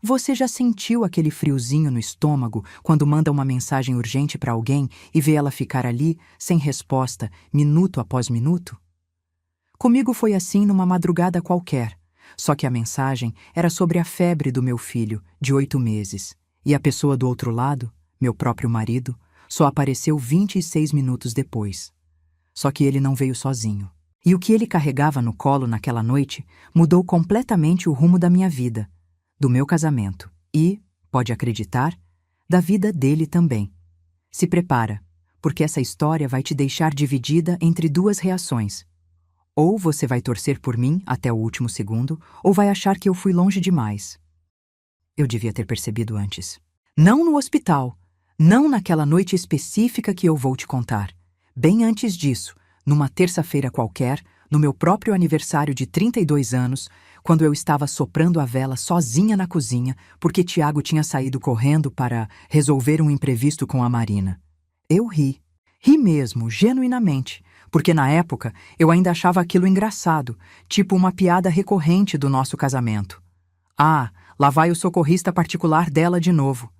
Você já sentiu aquele friozinho no estômago quando manda uma mensagem urgente para alguém e vê ela ficar ali, sem resposta, minuto após minuto? Comigo foi assim numa madrugada qualquer, só que a mensagem era sobre a febre do meu filho, de 8 meses, e a pessoa do outro lado, meu próprio marido, só apareceu 26 minutos depois. Só que ele não veio sozinho. E o que ele carregava no colo naquela noite mudou completamente o rumo da minha vida, do meu casamento e, pode acreditar, da vida dele também. Se prepara, porque essa história vai te deixar dividida entre duas reações. Ou você vai torcer por mim até o último segundo, ou vai achar que eu fui longe demais. Eu devia ter percebido antes. Não no hospital, não naquela noite específica que eu vou te contar. Bem antes disso, numa terça-feira qualquer, no meu próprio aniversário de 32 anos, quando eu estava soprando a vela sozinha na cozinha, porque Tiago tinha saído correndo para resolver um imprevisto com a Marina. Eu ri. Ri mesmo, genuinamente, porque na época eu ainda achava aquilo engraçado, tipo uma piada recorrente do nosso casamento. Ah, lá vai o socorrista particular dela de novo.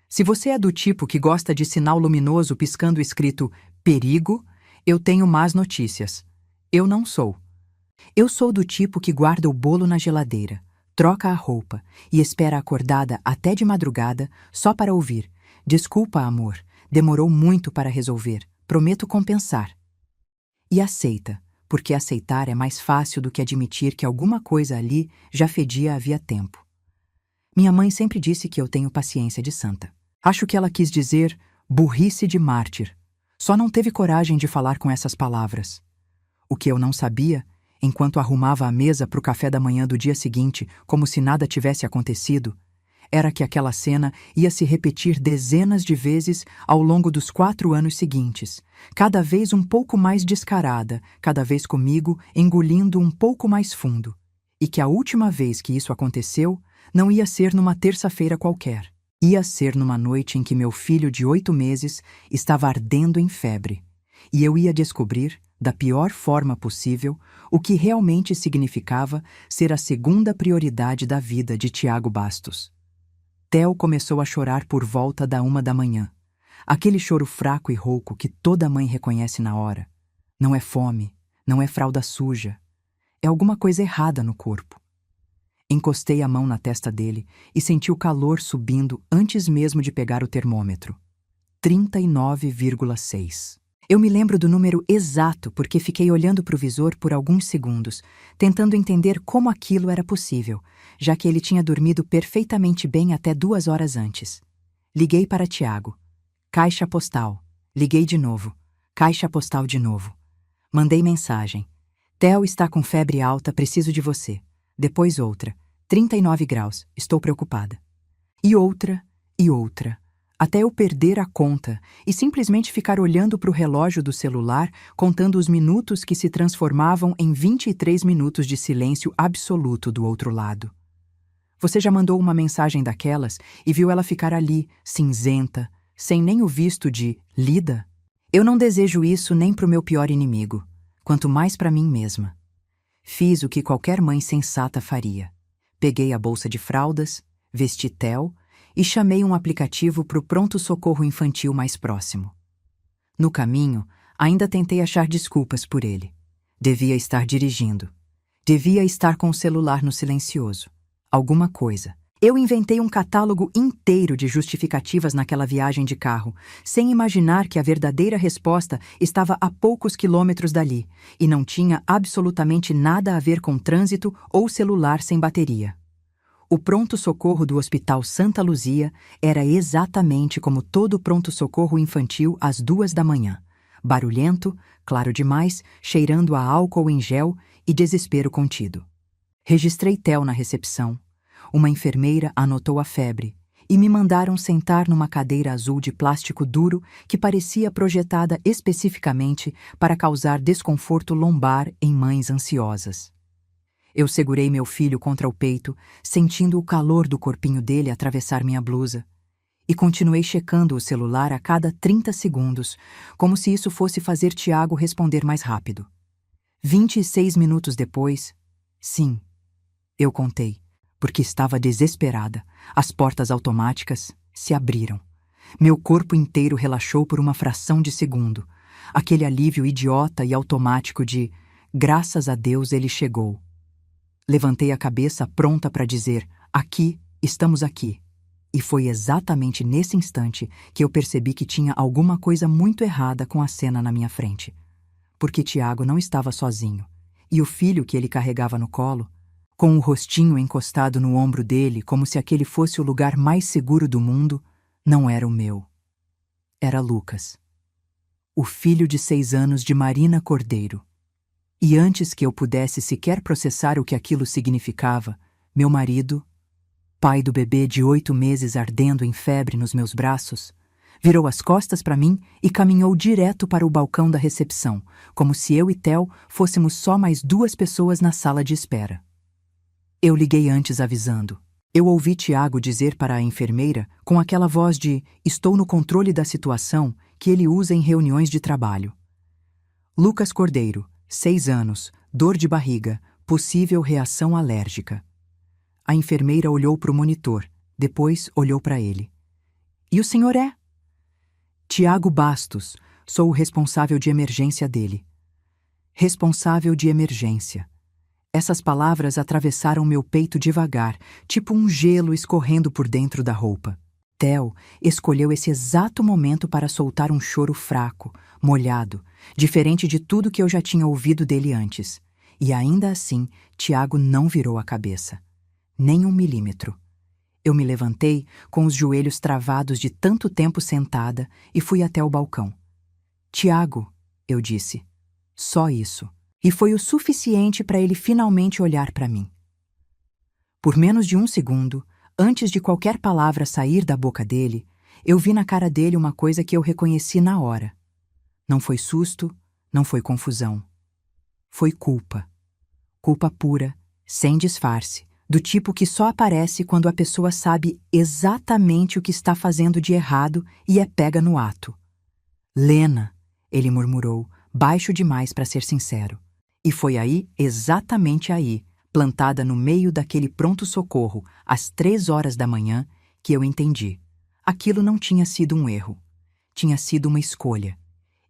Se você é do tipo que gosta de sinal luminoso piscando escrito perigo, eu tenho más notícias. Eu não sou. Eu sou do tipo que guarda o bolo na geladeira, troca a roupa e espera acordada até de madrugada só para ouvir: desculpa, amor, demorou muito para resolver, prometo compensar. E aceita, porque aceitar é mais fácil do que admitir que alguma coisa ali já fedia havia tempo. Minha mãe sempre disse que eu tenho paciência de santa. Acho que ela quis dizer burrice de mártir. Só não teve coragem de falar com essas palavras. O que eu não sabia, enquanto arrumava a mesa para o café da manhã do dia seguinte, como se nada tivesse acontecido, era que aquela cena ia se repetir dezenas de vezes ao longo dos 4 anos seguintes, cada vez um pouco mais descarada, cada vez comigo engolindo um pouco mais fundo, e que a última vez que isso aconteceu não ia ser numa terça-feira qualquer. Ia ser numa noite em que meu filho de 8 meses estava ardendo em febre, e eu ia descobrir, da pior forma possível, o que realmente significava ser a segunda prioridade da vida de Tiago Bastos. Theo começou a chorar por volta da 1 da manhã. Aquele choro fraco e rouco que toda mãe reconhece na hora. Não é fome, não é fralda suja. É alguma coisa errada no corpo. Encostei a mão na testa dele e senti o calor subindo antes mesmo de pegar o termômetro. 39,6. Eu me lembro do número exato porque fiquei olhando para o visor por alguns segundos, tentando entender como aquilo era possível, já que ele tinha dormido perfeitamente bem até 2 horas antes. Liguei para Tiago. Caixa postal. Liguei de novo. Caixa postal de novo. Mandei mensagem. Theo está com febre alta, preciso de você. Depois outra. 39 graus, estou preocupada. E outra, até eu perder a conta e simplesmente ficar olhando para o relógio do celular, contando os minutos que se transformavam em 23 minutos de silêncio absoluto do outro lado. Você já mandou uma mensagem daquelas e viu ela ficar ali, cinzenta, sem nem o visto de lida? Eu não desejo isso nem para o meu pior inimigo, quanto mais para mim mesma. Fiz o que qualquer mãe sensata faria. Peguei a bolsa de fraldas, vesti Theo e chamei um aplicativo para o pronto-socorro infantil mais próximo. No caminho, ainda tentei achar desculpas por ele. Devia estar dirigindo. Devia estar com o celular no silencioso. Alguma coisa. Eu inventei um catálogo inteiro de justificativas naquela viagem de carro, sem imaginar que a verdadeira resposta estava a poucos quilômetros dali e não tinha absolutamente nada a ver com trânsito ou celular sem bateria. O pronto-socorro do Hospital Santa Luzia era exatamente como todo pronto-socorro infantil às 2 da manhã. Barulhento, claro demais, cheirando a álcool em gel e desespero contido. Registrei Theo na recepção. Uma enfermeira anotou a febre e me mandaram sentar numa cadeira azul de plástico duro que parecia projetada especificamente para causar desconforto lombar em mães ansiosas. Eu segurei meu filho contra o peito, sentindo o calor do corpinho dele atravessar minha blusa, e continuei checando o celular a cada 30 segundos, como se isso fosse fazer Tiago responder mais rápido. 26 minutos depois, sim, eu contei. porque estava desesperada. As portas automáticas se abriram. Meu corpo inteiro relaxou por uma fração de segundo. Aquele alívio idiota e automático de graças a Deus ele chegou. Levantei a cabeça pronta para dizer: aqui, estamos aqui. E foi exatamente nesse instante que eu percebi que tinha alguma coisa muito errada com a cena na minha frente. Porque Tiago não estava sozinho. E o filho que ele carregava no colo, com o rostinho encostado no ombro dele como se aquele fosse o lugar mais seguro do mundo, não era o meu. Era Lucas, o filho de 6 anos de Marina Cordeiro. E antes que eu pudesse sequer processar o que aquilo significava, meu marido, pai do bebê de 8 meses ardendo em febre nos meus braços, virou as costas para mim e caminhou direto para o balcão da recepção, como se eu e Theo fôssemos só mais 2 pessoas na sala de espera. Eu liguei antes avisando. Eu ouvi Tiago dizer para a enfermeira, com aquela voz de "estou no controle da situação" que ele usa em reuniões de trabalho. Lucas Cordeiro, 6 anos, dor de barriga, possível reação alérgica. A enfermeira olhou para o monitor, depois olhou para ele. E o senhor é? Tiago Bastos, sou o responsável de emergência dele. Responsável de emergência. Essas palavras atravessaram meu peito devagar, tipo um gelo escorrendo por dentro da roupa. Theo escolheu esse exato momento para soltar um choro fraco, molhado, diferente de tudo que eu já tinha ouvido dele antes. E ainda assim, Tiago não virou a cabeça. Nem 1 milímetro. Eu me levantei, com os joelhos travados de tanto tempo sentada, e fui até o balcão. Tiago, eu disse. Só isso. E foi o suficiente para ele finalmente olhar para mim. Por menos de 1 segundo, antes de qualquer palavra sair da boca dele, eu vi na cara dele uma coisa que eu reconheci na hora. Não foi susto, não foi confusão. Foi culpa. Culpa pura, sem disfarce, do tipo que só aparece quando a pessoa sabe exatamente o que está fazendo de errado e é pega no ato. Lena, ele murmurou, baixo demais para ser sincero. E foi aí, exatamente aí, plantada no meio daquele pronto-socorro, às 3 horas da manhã, que eu entendi. Aquilo não tinha sido um erro. Tinha sido uma escolha.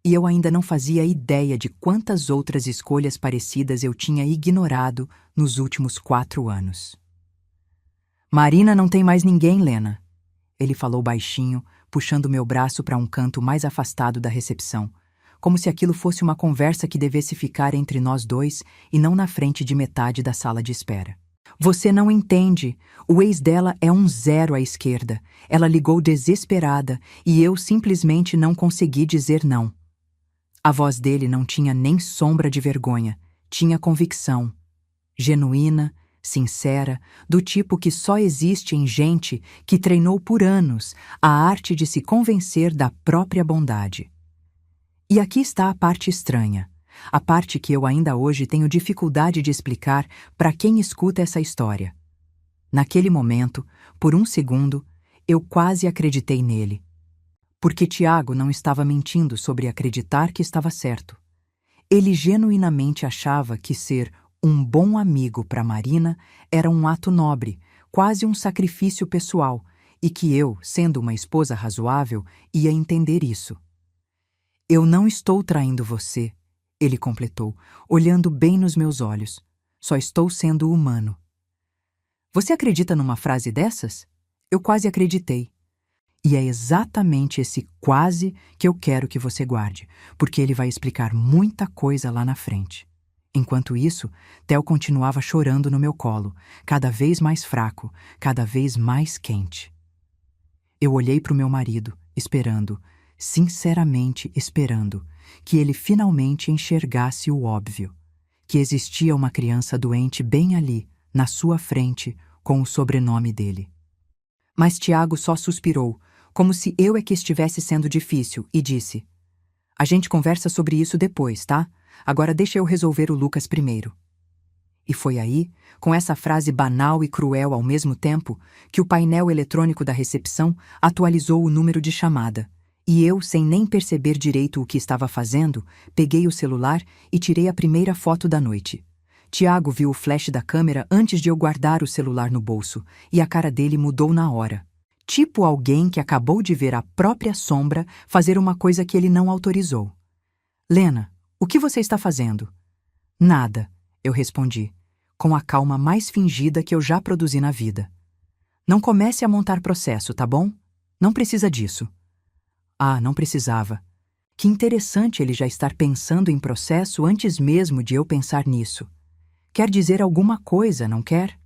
E eu ainda não fazia ideia de quantas outras escolhas parecidas eu tinha ignorado nos últimos 4 anos. Marina não tem mais ninguém, Lena. Ele falou baixinho, puxando meu braço para um canto mais afastado da recepção, como se aquilo fosse uma conversa que devesse ficar entre nós dois e não na frente de metade da sala de espera. Você não entende. O ex dela é um 0 à esquerda. Ela ligou desesperada e eu simplesmente não consegui dizer não. A voz dele não tinha nem sombra de vergonha, tinha convicção. Genuína, sincera, do tipo que só existe em gente que treinou por anos a arte de se convencer da própria bondade. E aqui está a parte estranha, a parte que eu ainda hoje tenho dificuldade de explicar para quem escuta essa história. Naquele momento, por 1 segundo, eu quase acreditei nele. Porque Tiago não estava mentindo sobre acreditar que estava certo. Ele genuinamente achava que ser um bom amigo para Marina era um ato nobre, quase um sacrifício pessoal, e que eu, sendo uma esposa razoável, ia entender isso. Eu não estou traindo você, ele completou, olhando bem nos meus olhos. Só estou sendo humano. Você acredita numa frase dessas? Eu quase acreditei. E é exatamente esse quase que eu quero que você guarde, porque ele vai explicar muita coisa lá na frente. Enquanto isso, Theo continuava chorando no meu colo, cada vez mais fraco, cada vez mais quente. Eu olhei para o meu marido, esperando, sinceramente esperando, que ele finalmente enxergasse o óbvio, que existia uma criança doente bem ali, na sua frente, com o sobrenome dele. Mas Tiago só suspirou, como se eu é que estivesse sendo difícil, e disse: a gente conversa sobre isso depois, tá? Agora deixa eu resolver o Lucas primeiro. E foi aí, com essa frase banal e cruel ao mesmo tempo, que o painel eletrônico da recepção atualizou o número de chamada, e eu, sem nem perceber direito o que estava fazendo, peguei o celular e tirei a primeira foto da noite. Tiago viu o flash da câmera antes de eu guardar o celular no bolso, e a cara dele mudou na hora. Tipo alguém que acabou de ver a própria sombra fazer uma coisa que ele não autorizou. Lena, o que você está fazendo? Nada, eu respondi, com a calma mais fingida que eu já produzi na vida. Não comece a montar processo, tá bom? Não precisa disso. Ah, não precisava. Que interessante ele já estar pensando em processo antes mesmo de eu pensar nisso. Quer dizer alguma coisa, não quer?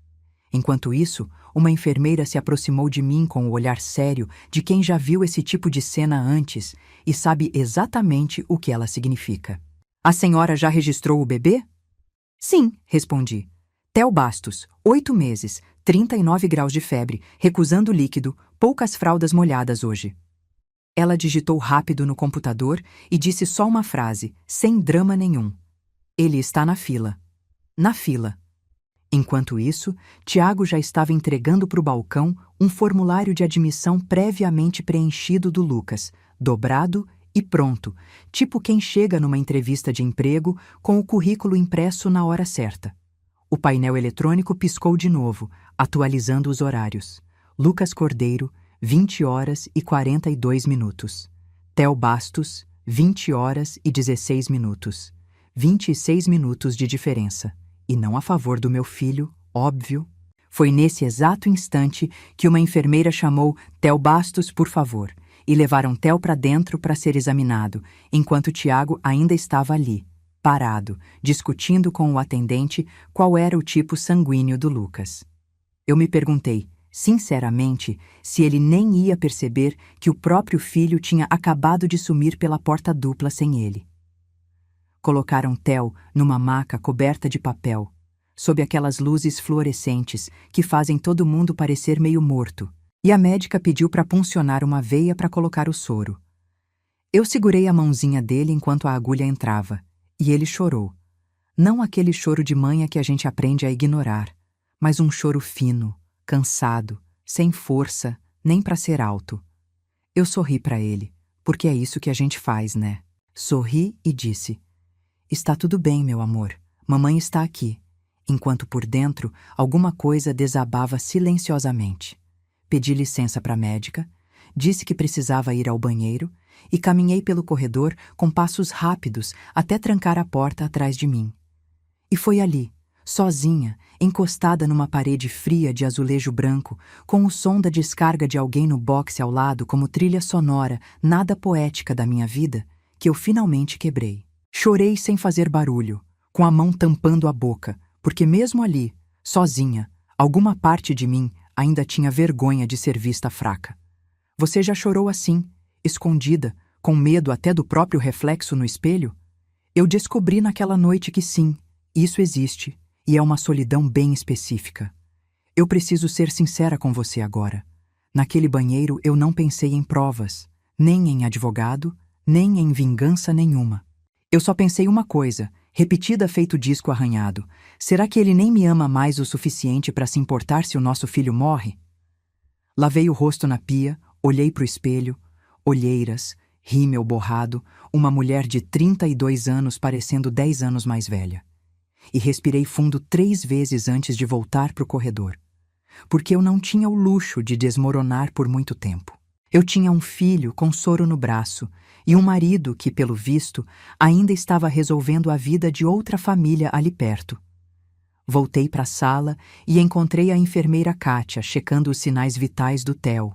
Enquanto isso, uma enfermeira se aproximou de mim com o olhar sério de quem já viu esse tipo de cena antes e sabe exatamente o que ela significa. A senhora já registrou o bebê? Sim, respondi. Theo Bastos, 8 meses, 39 graus de febre, recusando líquido, poucas fraldas molhadas hoje. Ela digitou rápido no computador e disse só uma frase, sem drama nenhum. Ele está na fila. Na fila. Enquanto isso, Tiago já estava entregando para o balcão um formulário de admissão previamente preenchido do Lucas, dobrado e pronto, tipo quem chega numa entrevista de emprego com o currículo impresso na hora certa. O painel eletrônico piscou de novo, atualizando os horários. Lucas Cordeiro, 20 horas e 42 minutos. Theo Bastos, 20 horas e 16 minutos. 26 minutos de diferença. E não a favor do meu filho, óbvio. Foi nesse exato instante que uma enfermeira chamou Theo Bastos, por favor, e levaram Theo para dentro para ser examinado, enquanto Tiago ainda estava ali, parado, discutindo com o atendente qual era o tipo sanguíneo do Lucas. Eu me perguntei, sinceramente, se ele nem ia perceber que o próprio filho tinha acabado de sumir pela porta dupla sem ele. Colocaram Theo numa maca coberta de papel, sob aquelas luzes fluorescentes que fazem todo mundo parecer meio morto, e a médica pediu para puncionar uma veia para colocar o soro. Eu segurei a mãozinha dele enquanto a agulha entrava, e ele chorou. Não aquele choro de manha que a gente aprende a ignorar, mas um choro fino, cansado, sem força, nem para ser alto. Eu sorri para ele, porque é isso que a gente faz, né? Sorri e disse: Está tudo bem, meu amor. Mamãe está aqui. Enquanto por dentro, alguma coisa desabava silenciosamente. Pedi licença para a médica, disse que precisava ir ao banheiro e caminhei pelo corredor com passos rápidos até trancar a porta atrás de mim. E foi ali, sozinha, encostada numa parede fria de azulejo branco, com o som da descarga de alguém no boxe ao lado como trilha sonora nada poética da minha vida, que eu finalmente quebrei. Chorei sem fazer barulho, com a mão tampando a boca, porque mesmo ali, sozinha, alguma parte de mim ainda tinha vergonha de ser vista fraca. Você já chorou assim, escondida, com medo até do próprio reflexo no espelho? Eu descobri naquela noite que sim, isso existe, e é uma solidão bem específica. Eu preciso ser sincera com você agora. Naquele banheiro eu não pensei em provas, nem em advogado, nem em vingança nenhuma. Eu só pensei uma coisa, repetida feito disco arranhado. Será que ele nem me ama mais o suficiente para se importar se o nosso filho morre? Lavei o rosto na pia, olhei para o espelho, olheiras, rímel borrado, uma mulher de 32 anos parecendo 10 anos mais velha. E respirei fundo 3 vezes antes de voltar para o corredor. Porque eu não tinha o luxo de desmoronar por muito tempo. Eu tinha um filho com soro no braço e um marido que, pelo visto, ainda estava resolvendo a vida de outra família ali perto. Voltei para a sala e encontrei a enfermeira Kátia checando os sinais vitais do Theo.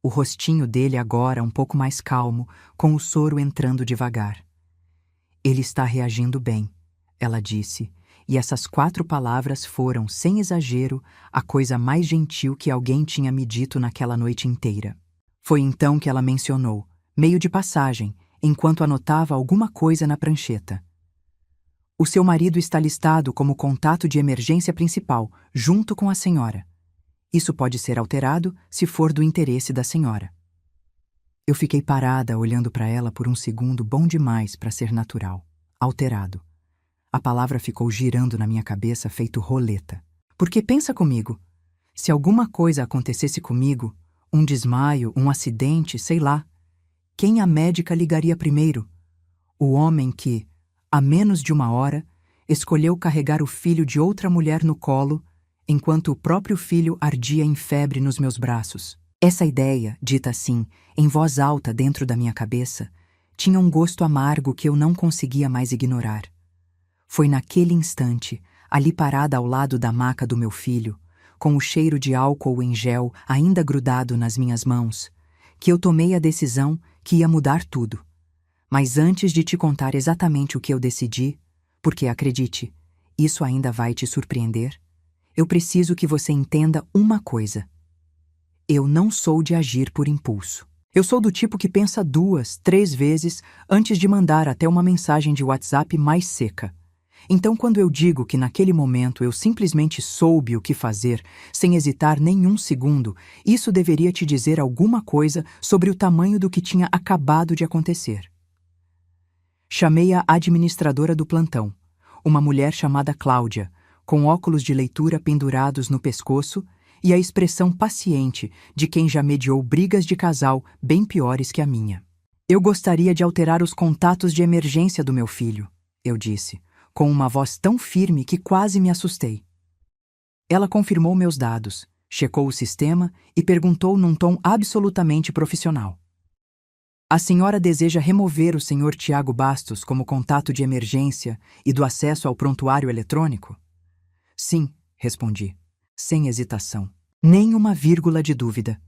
O rostinho dele agora um pouco mais calmo, com o soro entrando devagar. Ele está reagindo bem, ela disse, e essas 4 palavras foram, sem exagero, a coisa mais gentil que alguém tinha me dito naquela noite inteira. Foi então que ela mencionou, meio de passagem, enquanto anotava alguma coisa na prancheta. O seu marido está listado como contato de emergência principal, junto com a senhora. Isso pode ser alterado se for do interesse da senhora. Eu fiquei parada olhando para ela por um segundo bom demais para ser natural. Alterado. A palavra ficou girando na minha cabeça feito roleta. Porque pensa comigo, se alguma coisa acontecesse comigo, um desmaio, um acidente, sei lá, quem a médica ligaria primeiro? O homem que, há menos de 1 hora, escolheu carregar o filho de outra mulher no colo, enquanto o próprio filho ardia em febre nos meus braços. Essa ideia, dita assim, em voz alta dentro da minha cabeça, tinha um gosto amargo que eu não conseguia mais ignorar. Foi naquele instante, ali parada ao lado da maca do meu filho, com o cheiro de álcool em gel ainda grudado nas minhas mãos, que eu tomei a decisão que ia mudar tudo. Mas antes de te contar exatamente o que eu decidi, porque acredite, isso ainda vai te surpreender, eu preciso que você entenda uma coisa. Eu não sou de agir por impulso. Eu sou do tipo que pensa 2, 3 vezes antes de mandar até uma mensagem de WhatsApp mais seca. Então, quando eu digo que naquele momento eu simplesmente soube o que fazer, sem hesitar nenhum segundo, isso deveria te dizer alguma coisa sobre o tamanho do que tinha acabado de acontecer. Chamei a administradora do plantão, uma mulher chamada Cláudia, com óculos de leitura pendurados no pescoço e a expressão paciente de quem já mediou brigas de casal bem piores que a minha. Eu gostaria de alterar os contatos de emergência do meu filho, eu disse, com uma voz tão firme que quase me assustei. Ela confirmou meus dados, checou o sistema e perguntou num tom absolutamente profissional. A senhora deseja remover o senhor Tiago Bastos como contato de emergência e do acesso ao prontuário eletrônico? Sim, respondi, sem hesitação. Nem uma vírgula de dúvida.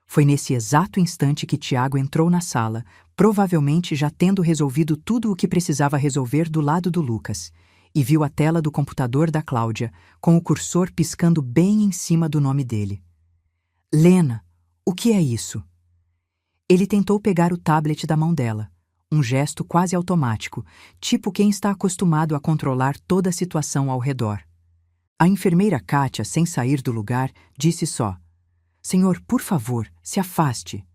Foi nesse exato instante que Tiago entrou na sala, provavelmente já tendo resolvido tudo o que precisava resolver do lado do Lucas, e viu a tela do computador da Cláudia, com o cursor piscando bem em cima do nome dele. Lena, o que é isso? Ele tentou pegar o tablet da mão dela, um gesto quase automático, tipo quem está acostumado a controlar toda a situação ao redor. A enfermeira Kátia, sem sair do lugar, disse só: Senhor, por favor, se afaste.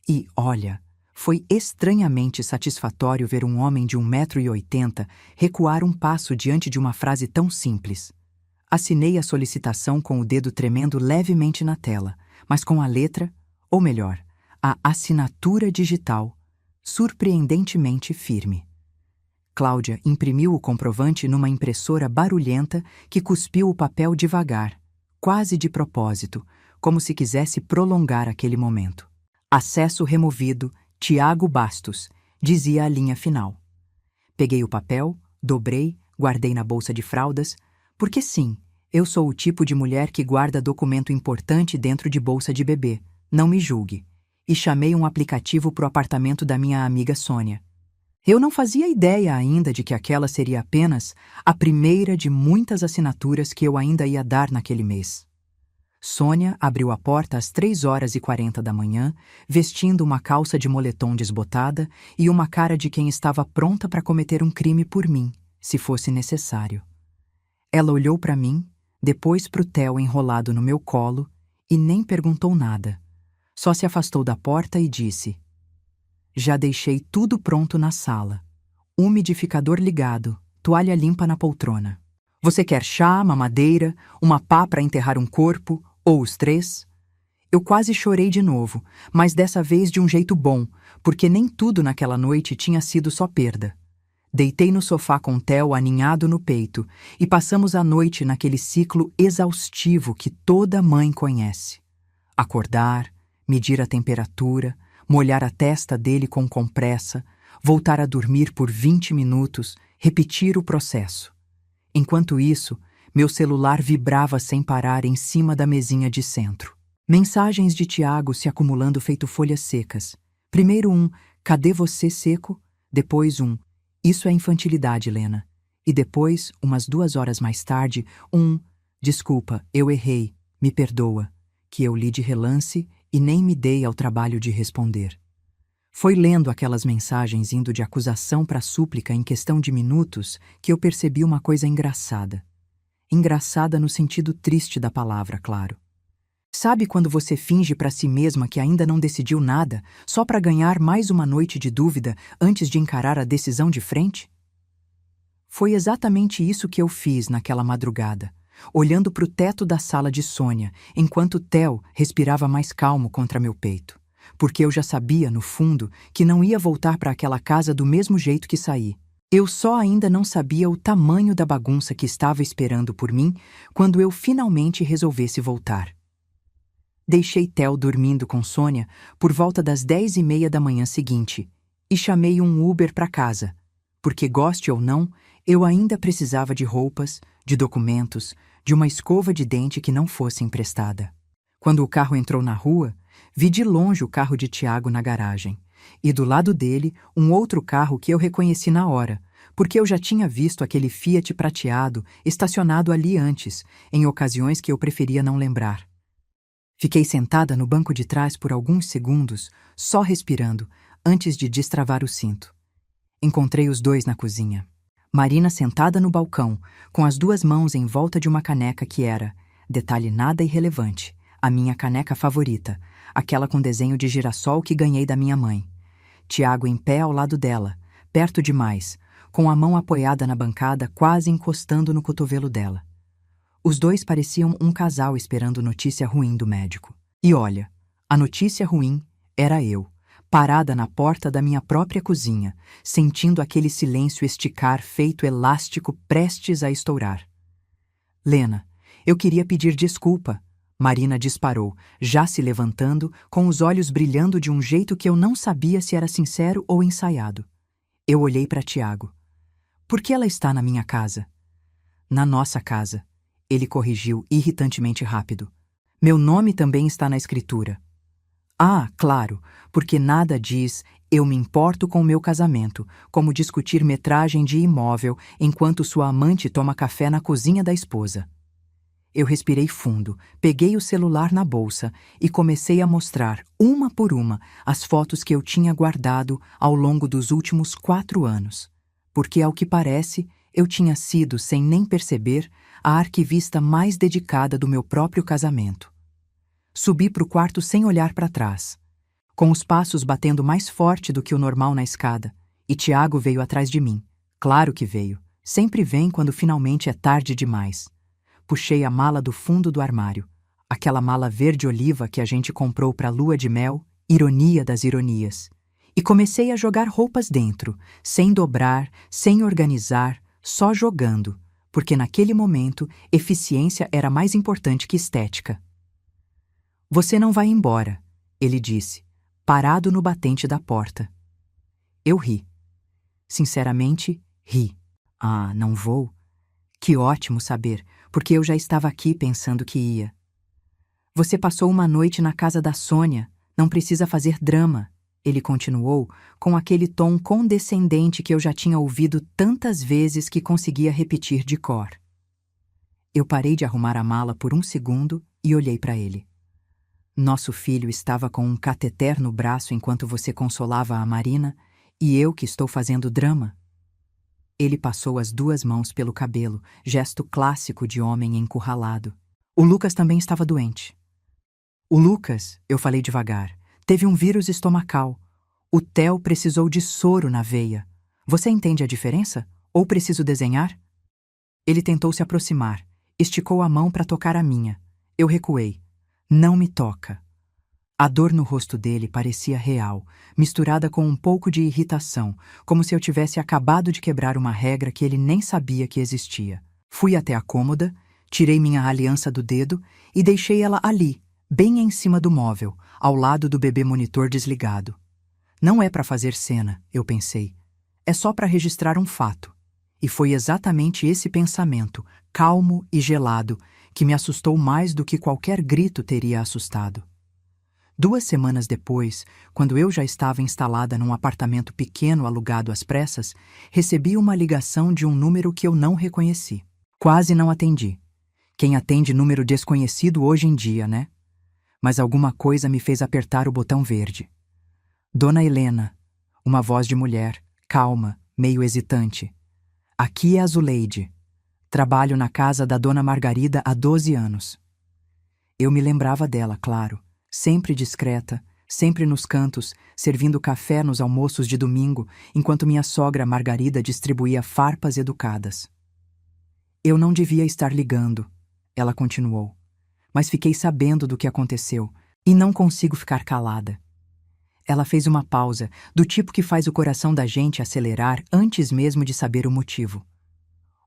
E, olha, foi estranhamente satisfatório ver um homem de 1,80 m recuar um passo diante de uma frase tão simples. Assinei a solicitação com o dedo tremendo levemente na tela, mas com a letra, ou melhor, a assinatura digital, surpreendentemente firme. Cláudia imprimiu o comprovante numa impressora barulhenta que cuspiu o papel devagar, quase de propósito, como se quisesse prolongar aquele momento. Acesso removido, Tiago Bastos, dizia a linha final. Peguei o papel, dobrei, guardei na bolsa de fraldas, porque sim, eu sou o tipo de mulher que guarda documento importante dentro de bolsa de bebê, não me julgue, e chamei um aplicativo para o apartamento da minha amiga Sônia. Eu não fazia ideia ainda de que aquela seria apenas a primeira de muitas assinaturas que eu ainda ia dar naquele mês. Sônia abriu a porta às 3h40 da manhã, vestindo uma calça de moletom desbotada e uma cara de quem estava pronta para cometer um crime por mim, se fosse necessário. Ela olhou para mim, depois para o Theo enrolado no meu colo e nem perguntou nada. Só se afastou da porta e disse: Já deixei tudo pronto na sala. Umidificador ligado, toalha limpa na poltrona. Você quer chá, mamadeira, uma pá para enterrar um corpo, ou os 3? Eu quase chorei de novo, mas dessa vez de um jeito bom, porque nem tudo naquela noite tinha sido só perda. Deitei no sofá com Theo aninhado no peito e passamos a noite naquele ciclo exaustivo que toda mãe conhece. Acordar, medir a temperatura, molhar a testa dele com compressa, voltar a dormir por 20 minutos, repetir o processo. Enquanto isso, meu celular vibrava sem parar em cima da mesinha de centro. Mensagens de Tiago se acumulando feito folhas secas. Primeiro um, cadê você seco? Depois um, isso é infantilidade, Lena. E depois, umas 2 horas mais tarde, um, desculpa, eu errei, me perdoa, que eu li de relance e nem me dei ao trabalho de responder. Foi lendo aquelas mensagens indo de acusação para súplica em questão de minutos que eu percebi uma coisa engraçada. Engraçada no sentido triste da palavra, claro. Sabe quando você finge para si mesma que ainda não decidiu nada, só para ganhar mais uma noite de dúvida antes de encarar a decisão de frente? Foi exatamente isso que eu fiz naquela madrugada, olhando para o teto da sala de Sônia, enquanto Theo respirava mais calmo contra meu peito, porque eu já sabia, no fundo, que não ia voltar para aquela casa do mesmo jeito que saí. Eu só ainda não sabia o tamanho da bagunça que estava esperando por mim quando eu finalmente resolvesse voltar. Deixei Theo dormindo com Sônia por volta das 10h30 da manhã seguinte e chamei um Uber para casa, porque, goste ou não, eu ainda precisava de roupas, de documentos, de uma escova de dente que não fosse emprestada. Quando o carro entrou na rua, vi de longe o carro de Tiago na garagem, e do lado dele um outro carro que eu reconheci na hora, porque eu já tinha visto aquele Fiat prateado estacionado ali antes, em ocasiões que eu preferia não lembrar. Fiquei sentada no banco de trás por alguns segundos, só respirando, antes de destravar o cinto. Encontrei os dois na cozinha. Marina sentada no balcão, com as duas mãos em volta de uma caneca que era, detalhe nada irrelevante, a minha caneca favorita, aquela com desenho de girassol que ganhei da minha mãe. Tiago em pé ao lado dela, perto demais, com a mão apoiada na bancada, quase encostando no cotovelo dela. Os dois pareciam um casal esperando notícia ruim do médico. E olha, a notícia ruim era eu, parada na porta da minha própria cozinha, sentindo aquele silêncio esticar feito elástico prestes a estourar. Lena, eu queria pedir desculpa. Marina disparou, já se levantando, com os olhos brilhando de um jeito que eu não sabia se era sincero ou ensaiado. Eu olhei para Tiago. Por que ela está na minha casa? Na nossa casa. Ele corrigiu irritantemente rápido. Meu nome também está na escritura. Ah, claro, porque nada diz eu me importo com o meu casamento, como discutir metragem de imóvel enquanto sua amante toma café na cozinha da esposa. Eu respirei fundo, peguei o celular na bolsa e comecei a mostrar, uma por uma, as fotos que eu tinha guardado ao longo dos últimos 4 anos. Porque, ao que parece, eu tinha sido, sem nem perceber, a arquivista mais dedicada do meu próprio casamento. Subi para o quarto sem olhar para trás, com os passos batendo mais forte do que o normal na escada, e Tiago veio atrás de mim. Claro que veio. Sempre vem quando finalmente é tarde demais. Puxei a mala do fundo do armário, aquela mala verde-oliva que a gente comprou para a lua de mel, ironia das ironias, e comecei a jogar roupas dentro, sem dobrar, sem organizar, só jogando, porque naquele momento eficiência era mais importante que estética. Você não vai embora, ele disse, parado no batente da porta. Eu ri. Sinceramente, ri. Ah, não vou? Que ótimo saber, porque eu já estava aqui pensando que ia. Você passou uma noite na casa da Sônia, não precisa fazer drama, ele continuou, com aquele tom condescendente que eu já tinha ouvido tantas vezes que conseguia repetir de cor. Eu parei de arrumar a mala por um segundo e olhei para ele. Nosso filho estava com um cateter no braço enquanto você consolava a Marina, e eu que estou fazendo drama. Ele passou as 2 mãos pelo cabelo, gesto clássico de homem encurralado. O Lucas também estava doente. O Lucas, eu falei devagar, teve um vírus estomacal. O Theo precisou de soro na veia. Você entende a diferença? Ou preciso desenhar? Ele tentou se aproximar, esticou a mão para tocar a minha. Eu recuei. Não me toca. A dor no rosto dele parecia real, misturada com um pouco de irritação, como se eu tivesse acabado de quebrar uma regra que ele nem sabia que existia. Fui até a cômoda, tirei minha aliança do dedo e deixei ela ali, bem em cima do móvel, ao lado do bebê monitor desligado. Não é para fazer cena, eu pensei. É só para registrar um fato. E foi exatamente esse pensamento, calmo e gelado, que me assustou mais do que qualquer grito teria assustado. 2 semanas depois, quando eu já estava instalada num apartamento pequeno alugado às pressas, recebi uma ligação de um número que eu não reconheci. Quase não atendi. Quem atende número desconhecido hoje em dia, né? Mas alguma coisa me fez apertar o botão verde. Dona Helena, uma voz de mulher, calma, meio hesitante. Aqui é a Zuleide. Trabalho na casa da Dona Margarida há 12 anos. Eu me lembrava dela, claro. Sempre discreta, sempre nos cantos, servindo café nos almoços de domingo, enquanto minha sogra Margarida distribuía farpas educadas. Eu não devia estar ligando, ela continuou, mas fiquei sabendo do que aconteceu, e não consigo ficar calada. Ela fez uma pausa, do tipo que faz o coração da gente acelerar antes mesmo de saber o motivo.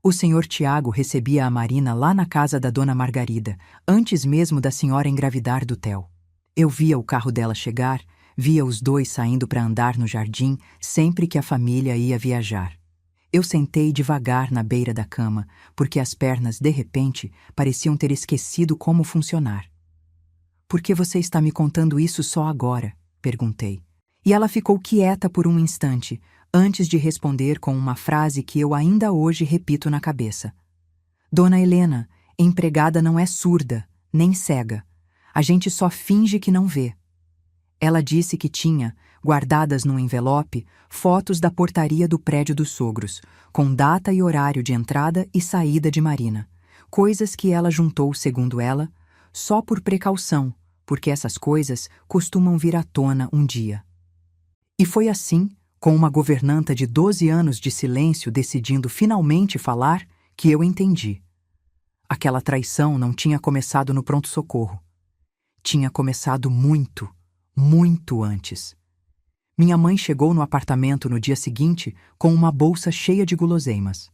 O senhor Tiago recebia a Marina lá na casa da dona Margarida, antes mesmo da senhora engravidar do Theo. Eu via o carro dela chegar, via os dois saindo para andar no jardim sempre que a família ia viajar. Eu sentei devagar na beira da cama, porque as pernas, de repente, pareciam ter esquecido como funcionar. "Por que você está me contando isso só agora?" perguntei. E ela ficou quieta por um instante, antes de responder com uma frase que eu ainda hoje repito na cabeça. "Dona Helena, empregada não é surda, nem cega. A gente só finge que não vê." Ela disse que tinha, guardadas num envelope, fotos da portaria do prédio dos sogros, com data e horário de entrada e saída de Marina. Coisas que ela juntou, segundo ela, só por precaução, porque essas coisas costumam vir à tona um dia. E foi assim, com uma governanta de 12 anos de silêncio decidindo finalmente falar, que eu entendi. Aquela traição não tinha começado no pronto-socorro. Tinha começado muito, muito antes. Minha mãe chegou no apartamento no dia seguinte com uma bolsa cheia de guloseimas,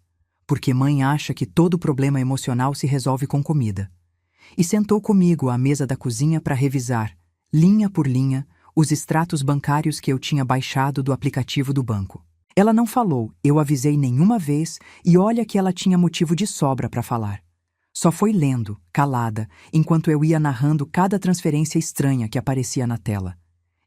porque mãe acha que todo problema emocional se resolve com comida. E sentou comigo à mesa da cozinha para revisar, linha por linha, os extratos bancários que eu tinha baixado do aplicativo do banco. Ela não falou, eu avisei nenhuma vez, e olha que ela tinha motivo de sobra para falar. Só foi lendo, calada, enquanto eu ia narrando cada transferência estranha que aparecia na tela.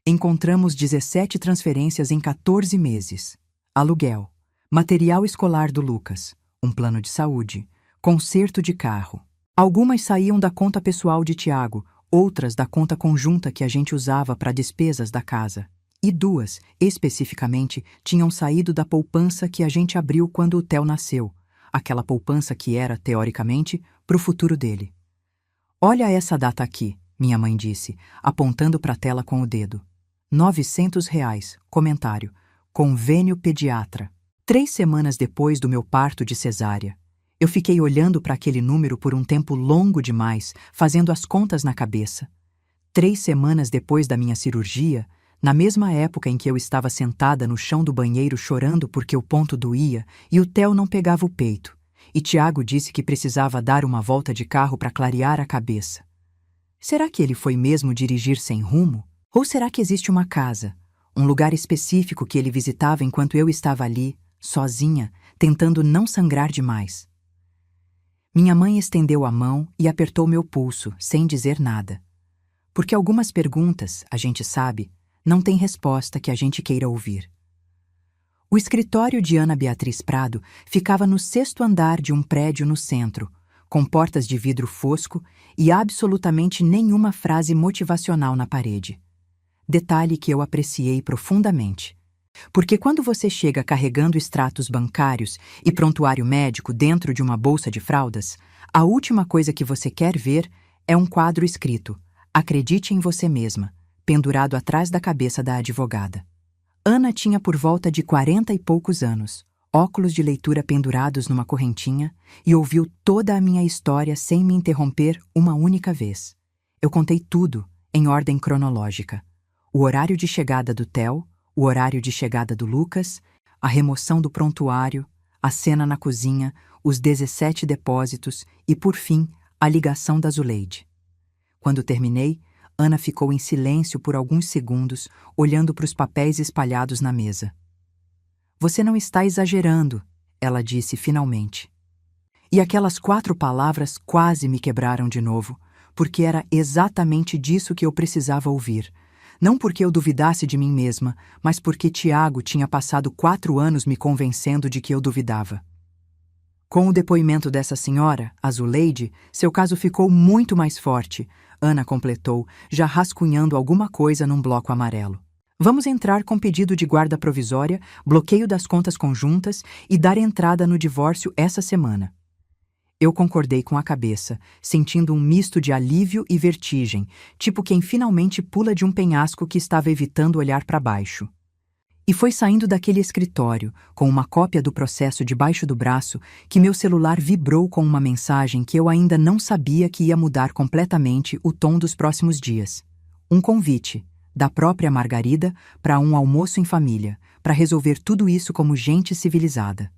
Encontramos 17 transferências em 14 meses. Aluguel, material escolar do Lucas, um plano de saúde, conserto de carro. Algumas saíam da conta pessoal de Tiago, outras da conta conjunta que a gente usava para despesas da casa. E 2, especificamente, tinham saído da poupança que a gente abriu quando o Theo nasceu, aquela poupança que era, teoricamente, para o futuro dele. "Olha essa data aqui", minha mãe disse, apontando para a tela com o dedo. R$ 900, comentário, convênio pediatra. 3 semanas depois do meu parto de cesárea. Eu fiquei olhando para aquele número por um tempo longo demais, fazendo as contas na cabeça. 3 semanas depois da minha cirurgia, na mesma época em que eu estava sentada no chão do banheiro chorando porque o ponto doía e o Theo não pegava o peito, e Tiago disse que precisava dar uma volta de carro para clarear a cabeça. Será que ele foi mesmo dirigir sem rumo? Ou será que existe uma casa, um lugar específico que ele visitava enquanto eu estava ali, sozinha, tentando não sangrar demais? Minha mãe estendeu a mão e apertou meu pulso, sem dizer nada. Porque algumas perguntas, a gente sabe, não têm resposta que a gente queira ouvir. O escritório de Ana Beatriz Prado ficava no 6º andar de um prédio no centro, com portas de vidro fosco e absolutamente nenhuma frase motivacional na parede. Detalhe que eu apreciei profundamente. Porque quando você chega carregando extratos bancários e prontuário médico dentro de uma bolsa de fraldas, a última coisa que você quer ver é um quadro escrito "Acredite em você mesma", pendurado atrás da cabeça da advogada. Ana tinha por volta de 40 e poucos anos, óculos de leitura pendurados numa correntinha, e ouviu toda a minha história sem me interromper uma única vez. Eu contei tudo, em ordem cronológica. O horário de chegada do Theo, o horário de chegada do Lucas, a remoção do prontuário, a cena na cozinha, os 17 depósitos e, por fim, a ligação da Zuleide. Quando terminei, Ana ficou em silêncio por alguns segundos, olhando para os papéis espalhados na mesa. "Você não está exagerando", ela disse finalmente. E aquelas 4 palavras quase me quebraram de novo, porque era exatamente disso que eu precisava ouvir. Não porque eu duvidasse de mim mesma, mas porque Tiago tinha passado 4 anos me convencendo de que eu duvidava. Com o depoimento dessa senhora, a Zuleide, seu caso ficou muito mais forte, Ana completou, já rascunhando alguma coisa num bloco amarelo. "Vamos entrar com pedido de guarda provisória, bloqueio das contas conjuntas e dar entrada no divórcio essa semana." Eu concordei com a cabeça, sentindo um misto de alívio e vertigem, tipo quem finalmente pula de um penhasco que estava evitando olhar para baixo. E foi saindo daquele escritório, com uma cópia do processo debaixo do braço, que meu celular vibrou com uma mensagem que eu ainda não sabia que ia mudar completamente o tom dos próximos dias. Um convite, Da própria Margarida para um almoço em família, para resolver tudo isso como gente civilizada.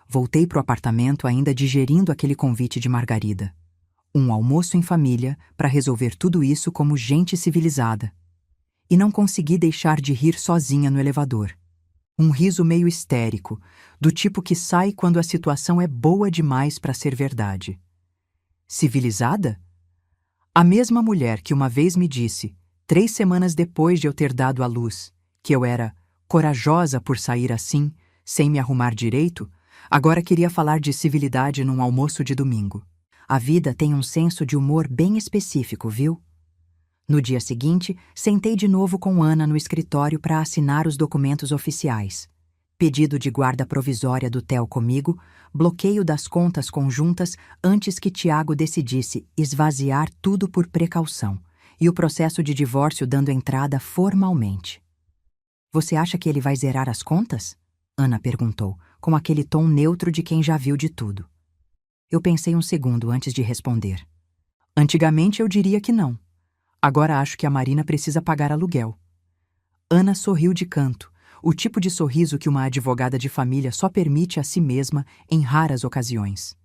Voltei pro apartamento ainda digerindo aquele convite de Margarida. Um almoço em família para resolver tudo isso como gente civilizada. E não consegui deixar de rir sozinha no elevador. Um riso meio histérico, do tipo que sai quando a situação é boa demais para ser verdade. Civilizada? A mesma mulher que uma vez me disse, 3 semanas depois de eu ter dado à luz, que eu era corajosa por sair assim, sem me arrumar direito, agora queria falar de civilidade num almoço de domingo. A vida tem um senso de humor bem específico, viu? No dia seguinte, sentei de novo com Ana no escritório para assinar os documentos oficiais. Pedido de guarda provisória do Theo comigo, bloqueio das contas conjuntas antes que Tiago decidisse esvaziar tudo por precaução, e o processo de divórcio dando entrada formalmente. Você acha que ele vai zerar as contas? Ana perguntou, com aquele tom neutro de quem já viu de tudo. Eu pensei um segundo antes de responder. Antigamente eu diria que não. Agora acho que a Marina precisa pagar aluguel. Ana sorriu de canto, o tipo de sorriso que uma advogada de família só permite a si mesma em raras ocasiões.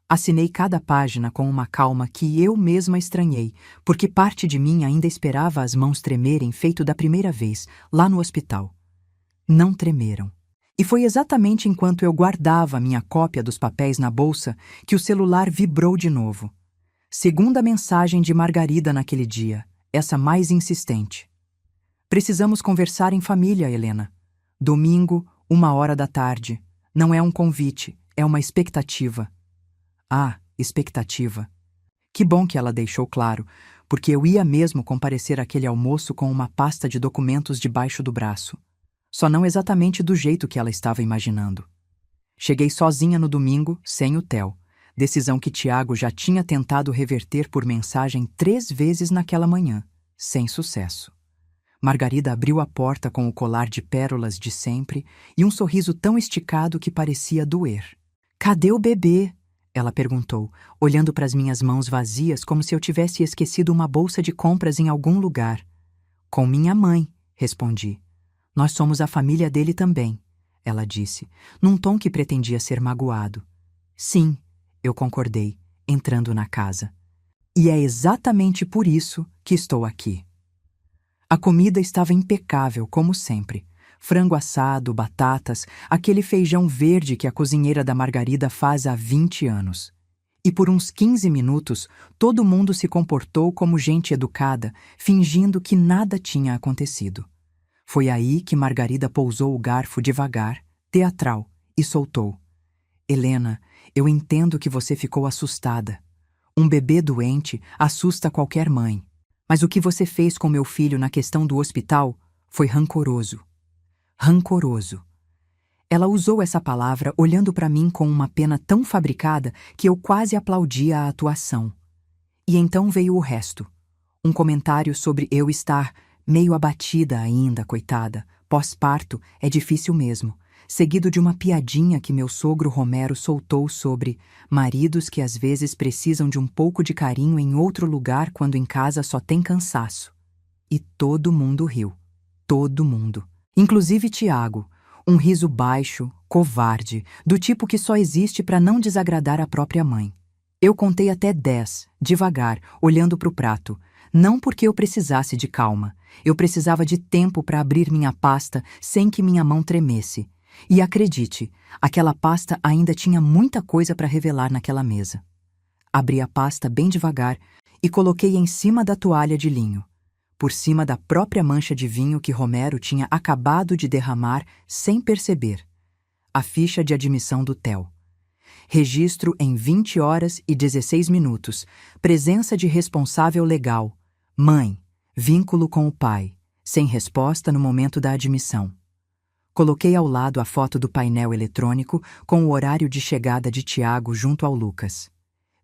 Assinei cada página com uma calma que eu mesma estranhei, porque parte de mim ainda esperava as mãos tremerem feito da primeira vez, lá no hospital. Não tremeram. E foi exatamente enquanto eu guardava minha cópia dos papéis na bolsa que o celular vibrou de novo. Segunda mensagem de Margarida naquele dia, essa mais insistente. Precisamos conversar em família, Helena. Domingo, 1h da tarde. Não é um convite, é uma expectativa. Ah, expectativa. Que bom que ela deixou claro, porque eu ia mesmo comparecer àquele almoço com uma pasta de documentos debaixo do braço. Só não exatamente do jeito que ela estava imaginando. Cheguei sozinha no domingo, sem o Theo. Decisão que Tiago já tinha tentado reverter por mensagem 3 vezes naquela manhã, sem sucesso. Margarida abriu a porta com o colar de pérolas de sempre e um sorriso tão esticado que parecia doer. Cadê o bebê? Ela perguntou, olhando para as minhas mãos vazias como se eu tivesse esquecido uma bolsa de compras em algum lugar. Com minha mãe, respondi. Nós somos a família dele também, ela disse, num tom que pretendia ser magoado. Sim, eu concordei, entrando na casa. E é exatamente por isso que estou aqui. A comida estava impecável, como sempre. Frango assado, batatas, aquele feijão verde que a cozinheira da Margarida faz há 20 anos. E por uns 15 minutos, todo mundo se comportou como gente educada, fingindo que nada tinha acontecido. Foi aí que Margarida pousou o garfo devagar, teatral, e soltou. Helena, eu entendo que você ficou assustada. Um bebê doente assusta qualquer mãe. Mas o que você fez com meu filho na questão do hospital foi rancoroso. Rancoroso. Ela usou essa palavra olhando para mim com uma pena tão fabricada que eu quase aplaudia a atuação. E então veio o resto. Um comentário sobre eu estar meio abatida ainda, coitada. Pós-parto é difícil mesmo. Seguido de uma piadinha que meu sogro Romero soltou sobre maridos que às vezes precisam de um pouco de carinho em outro lugar quando em casa só tem cansaço. E todo mundo riu. Todo mundo. Inclusive Tiago. Um riso baixo, covarde, do tipo que só existe para não desagradar a própria mãe. Eu contei até 10, devagar, olhando para o prato. Não porque eu precisasse de calma. Eu precisava de tempo para abrir minha pasta sem que minha mão tremesse. E acredite, aquela pasta ainda tinha muita coisa para revelar naquela mesa. Abri a pasta bem devagar e coloquei em cima da toalha de linho, por cima da própria mancha de vinho que Romero tinha acabado de derramar sem perceber. A ficha de admissão do Theo. Registro em 20h16, presença de responsável legal, mãe, vínculo com o pai, sem resposta no momento da admissão. Coloquei ao lado a foto do painel eletrônico com o horário de chegada de Tiago junto ao Lucas.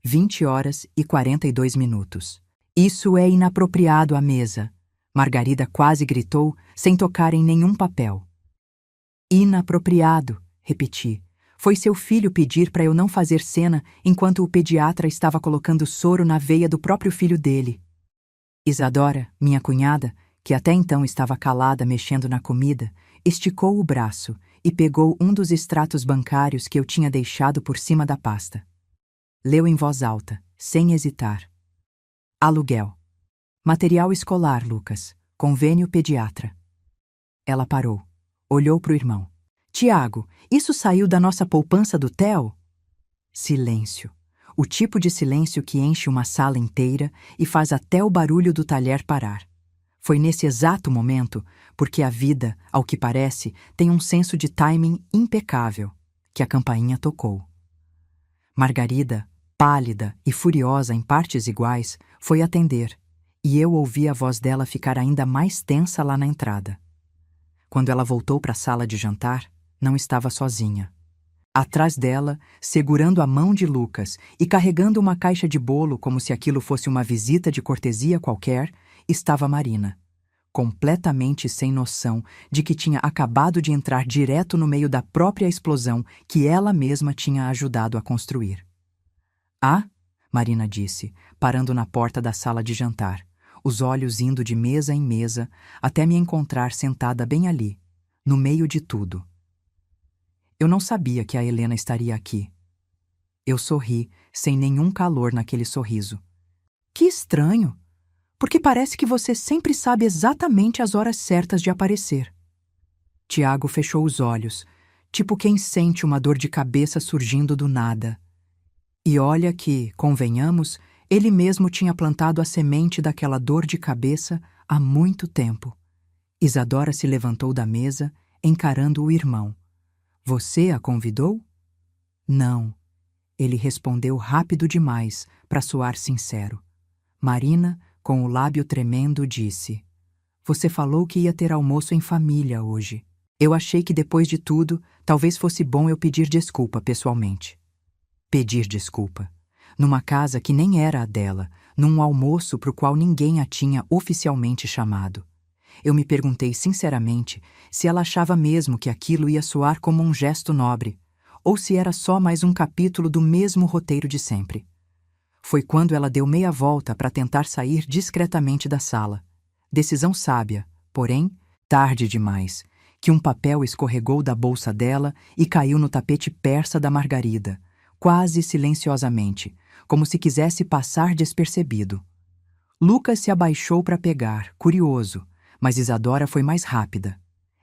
20h42. Isso é inapropriado à mesa. Margarida quase gritou, sem tocar em nenhum papel. Inapropriado, repeti. Foi seu filho pedir para eu não fazer cena enquanto o pediatra estava colocando soro na veia do próprio filho dele. Isadora, minha cunhada, que até então estava calada mexendo na comida, esticou o braço e pegou um dos extratos bancários que eu tinha deixado por cima da pasta. Leu em voz alta, sem hesitar. Aluguel. Material escolar, Lucas. Convênio pediatra. Ela parou. Olhou para o irmão. Tiago, isso saiu da nossa poupança do Theo? Silêncio. O tipo de silêncio que enche uma sala inteira e faz até o barulho do talher parar. Foi nesse exato momento, porque a vida, ao que parece, tem um senso de timing impecável, que a campainha tocou. Margarida, pálida e furiosa em partes iguais, foi atender, e eu ouvi a voz dela ficar ainda mais tensa lá na entrada. Quando ela voltou para a sala de jantar, não estava sozinha. Atrás dela, segurando a mão de Lucas e carregando uma caixa de bolo como se aquilo fosse uma visita de cortesia qualquer, estava Marina, completamente sem noção de que tinha acabado de entrar direto no meio da própria explosão que ela mesma tinha ajudado a construir. Ah, Marina disse, parando na porta da sala de jantar, os olhos indo de mesa em mesa até me encontrar sentada bem ali, no meio de tudo. Eu não sabia que a Helena estaria aqui. Eu sorri, sem nenhum calor naquele sorriso. Que estranho! Porque parece que você sempre sabe exatamente as horas certas de aparecer. Tiago fechou os olhos, tipo quem sente uma dor de cabeça surgindo do nada. E olha que, convenhamos, ele mesmo tinha plantado a semente daquela dor de cabeça há muito tempo. Isadora se levantou da mesa, encarando o irmão. Você a convidou? Não. Ele respondeu rápido demais para soar sincero. Marina, com o lábio tremendo, disse: Você falou que ia ter almoço em família hoje. Eu achei que depois de tudo, talvez fosse bom eu pedir desculpa pessoalmente. Pedir desculpa. Numa casa que nem era a dela, num almoço para o qual ninguém a tinha oficialmente chamado. Eu me perguntei sinceramente se ela achava mesmo que aquilo ia soar como um gesto nobre, ou se era só mais um capítulo do mesmo roteiro de sempre. Foi quando ela deu meia volta para tentar sair discretamente da sala. Decisão sábia, porém, tarde demais, que um papel escorregou da bolsa dela e caiu no tapete persa da Margarida, quase silenciosamente, como se quisesse passar despercebido. Lucas se abaixou para pegar, curioso, mas Isadora foi mais rápida.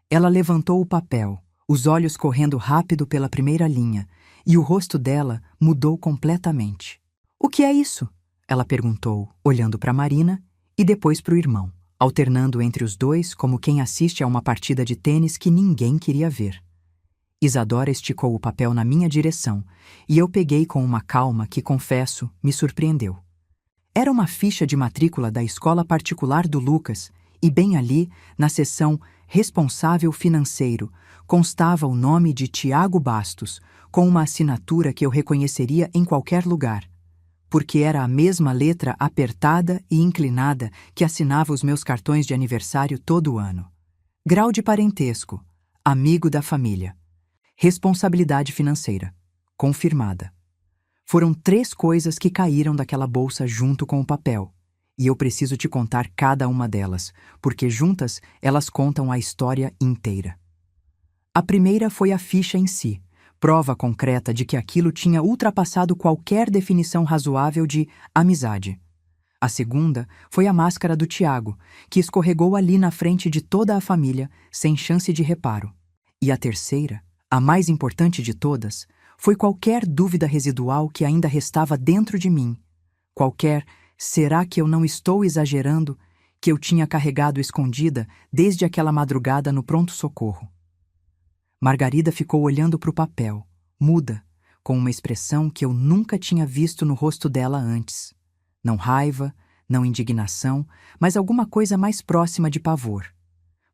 Ela levantou o papel, os olhos correndo rápido pela primeira linha, e o rosto dela mudou completamente. O que é isso? Ela perguntou, olhando para Marina e depois para o irmão, alternando entre os dois como quem assiste a uma partida de tênis que ninguém queria ver. Isadora esticou o papel na minha direção, e eu peguei com uma calma que, confesso, me surpreendeu. Era uma ficha de matrícula da escola particular do Lucas, e bem ali, na seção Responsável Financeiro, constava o nome de Tiago Bastos, com uma assinatura que eu reconheceria em qualquer lugar, porque era a mesma letra apertada e inclinada que assinava os meus cartões de aniversário todo ano. Grau de parentesco, amigo da família. Responsabilidade financeira, confirmada. Foram 3 coisas que caíram daquela bolsa junto com o papel. E eu preciso te contar cada uma delas, porque juntas elas contam a história inteira. A primeira foi a ficha em si, prova concreta de que aquilo tinha ultrapassado qualquer definição razoável de amizade. A segunda foi a máscara do Tiago, que escorregou ali na frente de toda a família, sem chance de reparo. E a terceira, a mais importante de todas, foi qualquer dúvida residual que ainda restava dentro de mim, qualquer será que eu não estou exagerando que eu tinha carregado escondida desde aquela madrugada no pronto-socorro. Margarida ficou olhando para o papel, muda, com uma expressão que eu nunca tinha visto no rosto dela antes. Não raiva, não indignação, mas alguma coisa mais próxima de pavor.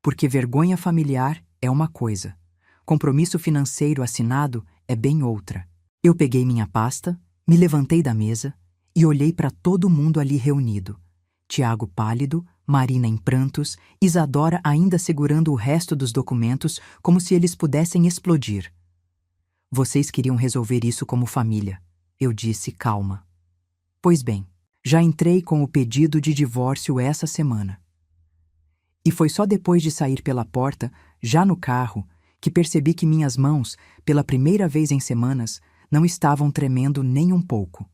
Porque vergonha familiar é uma coisa, compromisso financeiro assinado é bem outra. Eu peguei minha pasta, me levantei da mesa e olhei para todo mundo ali reunido. Tiago pálido, Marina em prantos, Isadora ainda segurando o resto dos documentos como se eles pudessem explodir. Vocês queriam resolver isso como família, eu disse calma. Pois bem, já entrei com o pedido de divórcio essa semana. E foi só depois de sair pela porta, já no carro, que percebi que minhas mãos, pela primeira vez em semanas, não estavam tremendo nem um pouco.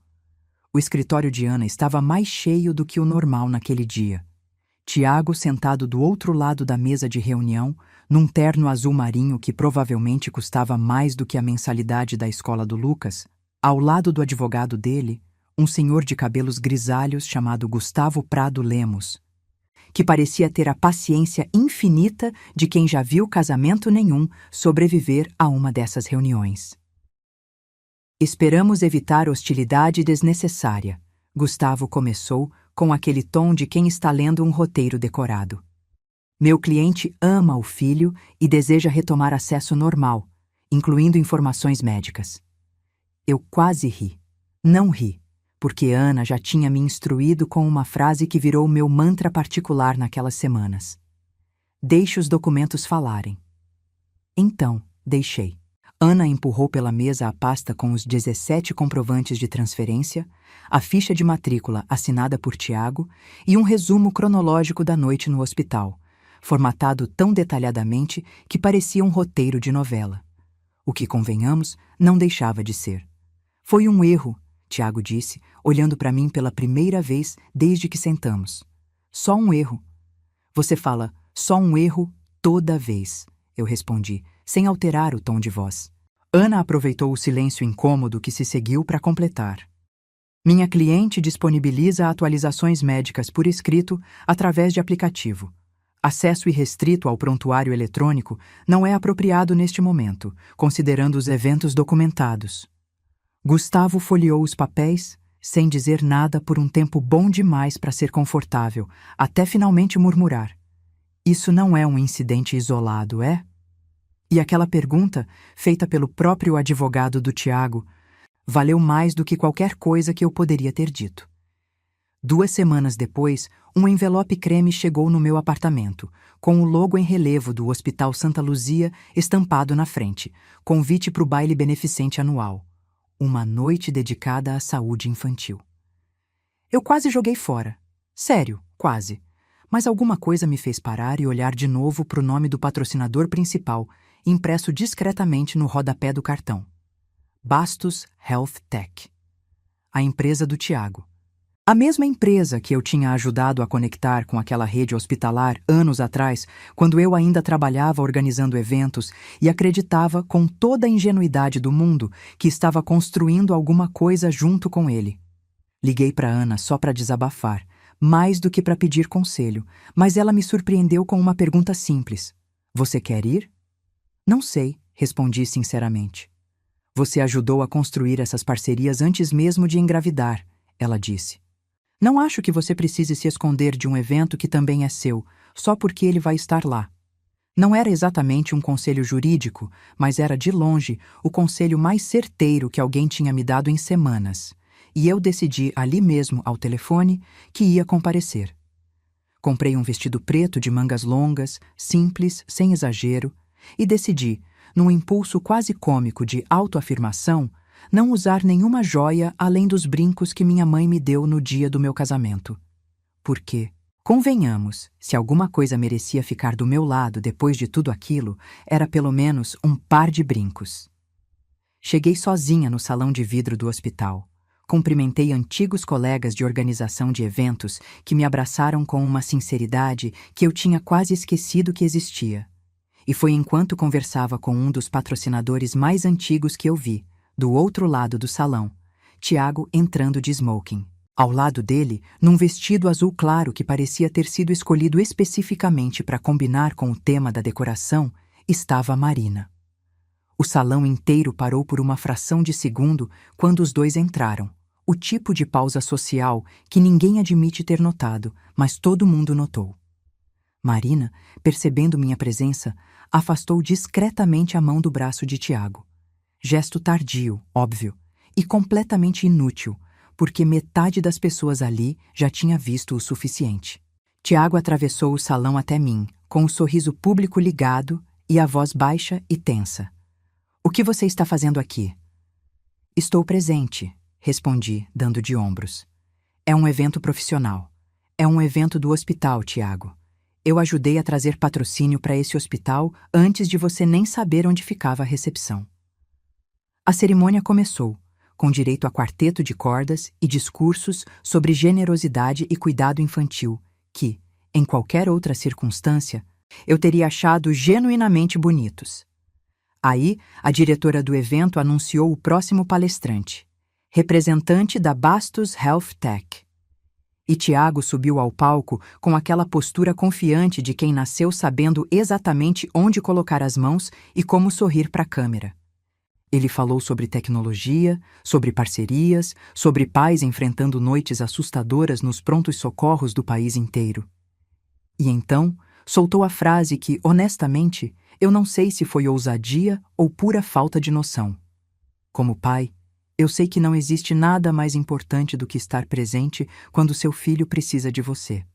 O escritório de Ana estava mais cheio do que o normal naquele dia. Tiago, sentado do outro lado da mesa de reunião, num terno azul marinho que provavelmente custava mais do que a mensalidade da escola do Lucas, ao lado do advogado dele, um senhor de cabelos grisalhos chamado Gustavo Prado Lemos, que parecia ter a paciência infinita de quem já viu casamento nenhum sobreviver a uma dessas reuniões. Esperamos evitar hostilidade desnecessária, Gustavo começou com aquele tom de quem está lendo um roteiro decorado. Meu cliente ama o filho e deseja retomar acesso normal, incluindo informações médicas. Eu quase ri. Não ri, porque Ana já tinha me instruído com uma frase que virou meu mantra particular naquelas semanas. Deixe os documentos falarem. Então, deixei. Ana empurrou pela mesa a pasta com os 17 comprovantes de transferência, a ficha de matrícula assinada por Tiago e um resumo cronológico da noite no hospital, formatado tão detalhadamente que parecia um roteiro de novela. O que, convenhamos, não deixava de ser. Foi um erro, Tiago disse, olhando para mim pela primeira vez desde que sentamos. Só um erro. Você fala, só um erro toda vez, eu respondi, sem alterar o tom de voz. Ana aproveitou o silêncio incômodo que se seguiu para completar. Minha cliente disponibiliza atualizações médicas por escrito através de aplicativo. Acesso irrestrito ao prontuário eletrônico não é apropriado neste momento, considerando os eventos documentados. Gustavo folheou os papéis, sem dizer nada por um tempo bom demais para ser confortável, até finalmente murmurar. Isso não é um incidente isolado, é? E aquela pergunta, feita pelo próprio advogado do Tiago, valeu mais do que qualquer coisa que eu poderia ter dito. 2 semanas depois, um envelope creme chegou no meu apartamento, com o logo em relevo do Hospital Santa Luzia estampado na frente, convite para o baile beneficente anual. Uma noite dedicada à saúde infantil. Eu quase joguei fora. Sério, quase. Mas alguma coisa me fez parar e olhar de novo para o nome do patrocinador principal, impresso discretamente no rodapé do cartão. Bastos Health Tech. A empresa do Tiago. A mesma empresa que eu tinha ajudado a conectar com aquela rede hospitalar anos atrás, quando eu ainda trabalhava organizando eventos e acreditava com toda a ingenuidade do mundo que estava construindo alguma coisa junto com ele. Liguei para Ana só para desabafar, mais do que para pedir conselho, mas ela me surpreendeu com uma pergunta simples. Você quer ir? Não sei, respondi sinceramente. Você ajudou a construir essas parcerias antes mesmo de engravidar, ela disse. Não acho que você precise se esconder de um evento que também é seu, só porque ele vai estar lá. Não era exatamente um conselho jurídico, mas era de longe o conselho mais certeiro que alguém tinha me dado em semanas. E eu decidi ali mesmo, ao telefone, que ia comparecer. Comprei um vestido preto de mangas longas, simples, sem exagero, e decidi, num impulso quase cômico de autoafirmação, não usar nenhuma joia além dos brincos que minha mãe me deu no dia do meu casamento. Porque, convenhamos, se alguma coisa merecia ficar do meu lado depois de tudo aquilo, era pelo menos um par de brincos. Cheguei sozinha no salão de vidro do hospital. Cumprimentei antigos colegas de organização de eventos que me abraçaram com uma sinceridade que eu tinha quase esquecido que existia. E foi enquanto conversava com um dos patrocinadores mais antigos que eu vi, do outro lado do salão, Tiago entrando de smoking. Ao lado dele, num vestido azul claro que parecia ter sido escolhido especificamente para combinar com o tema da decoração, estava Marina. O salão inteiro parou por uma fração de segundo quando os dois entraram. O tipo de pausa social que ninguém admite ter notado, mas todo mundo notou. Marina, percebendo minha presença, afastou discretamente a mão do braço de Tiago. Gesto tardio, óbvio, e completamente inútil, porque metade das pessoas ali já tinha visto o suficiente. Tiago atravessou o salão até mim, com o sorriso público ligado e a voz baixa e tensa. O que você está fazendo aqui? Estou presente, respondi, dando de ombros. É um evento profissional. É um evento do hospital, Tiago. Eu ajudei a trazer patrocínio para esse hospital antes de você nem saber onde ficava a recepção. A cerimônia começou, com direito a quarteto de cordas e discursos sobre generosidade e cuidado infantil, que, em qualquer outra circunstância, eu teria achado genuinamente bonitos. Aí, a diretora do evento anunciou o próximo palestrante, representante da Bastos Health Tech. E Tiago subiu ao palco com aquela postura confiante de quem nasceu sabendo exatamente onde colocar as mãos e como sorrir para a câmera. Ele falou sobre tecnologia, sobre parcerias, sobre pais enfrentando noites assustadoras nos prontos-socorros do país inteiro. E então, soltou a frase que, honestamente, eu não sei se foi ousadia ou pura falta de noção. Como pai, eu sei que não existe nada mais importante do que estar presente quando seu filho precisa de você.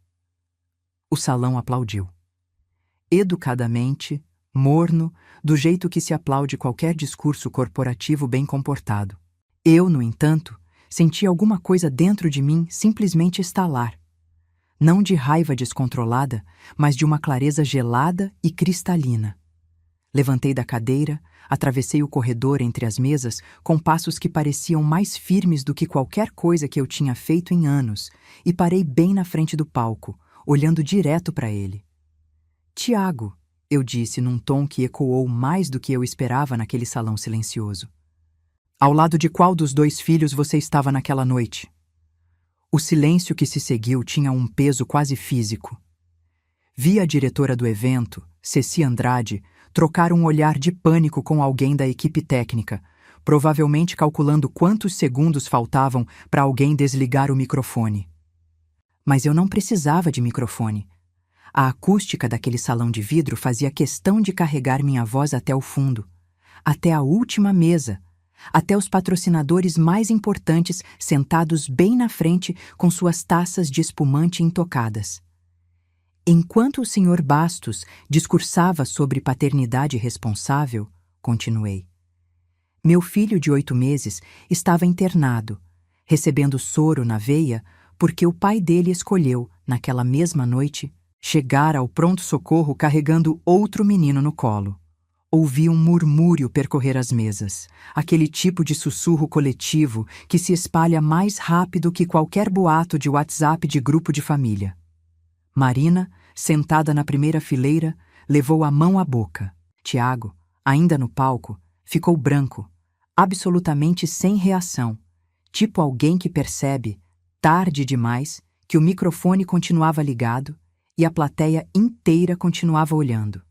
O salão aplaudiu. Educadamente, morno, do jeito que se aplaude qualquer discurso corporativo bem comportado. Eu, no entanto, senti alguma coisa dentro de mim simplesmente estalar. Não de raiva descontrolada, mas de uma clareza gelada e cristalina. Levantei da cadeira, atravessei o corredor entre as mesas com passos que pareciam mais firmes do que qualquer coisa que eu tinha feito em anos e parei bem na frente do palco, olhando direto para ele. Tiago, eu disse num tom que ecoou mais do que eu esperava naquele salão silencioso. Ao lado de qual dos 2 filhos você estava naquela noite? O silêncio que se seguiu tinha um peso quase físico. Vi a diretora do evento, Ceci Andrade, trocar um olhar de pânico com alguém da equipe técnica, provavelmente calculando quantos segundos faltavam para alguém desligar o microfone. Mas eu não precisava de microfone. A acústica daquele salão de vidro fazia questão de carregar minha voz até o fundo, até a última mesa, até os patrocinadores mais importantes sentados bem na frente com suas taças de espumante intocadas. Enquanto o Sr. Bastos discursava sobre paternidade responsável, continuei. Meu filho de 8 meses estava internado, recebendo soro na veia porque o pai dele escolheu, naquela mesma noite, chegar ao pronto-socorro carregando outro menino no colo. Ouvi um murmúrio percorrer as mesas, aquele tipo de sussurro coletivo que se espalha mais rápido que qualquer boato de WhatsApp de grupo de família. Marina, sentada na primeira fileira, levou a mão à boca. Tiago, ainda no palco, ficou branco, absolutamente sem reação, tipo alguém que percebe, tarde demais, que o microfone continuava ligado e a plateia inteira continuava olhando.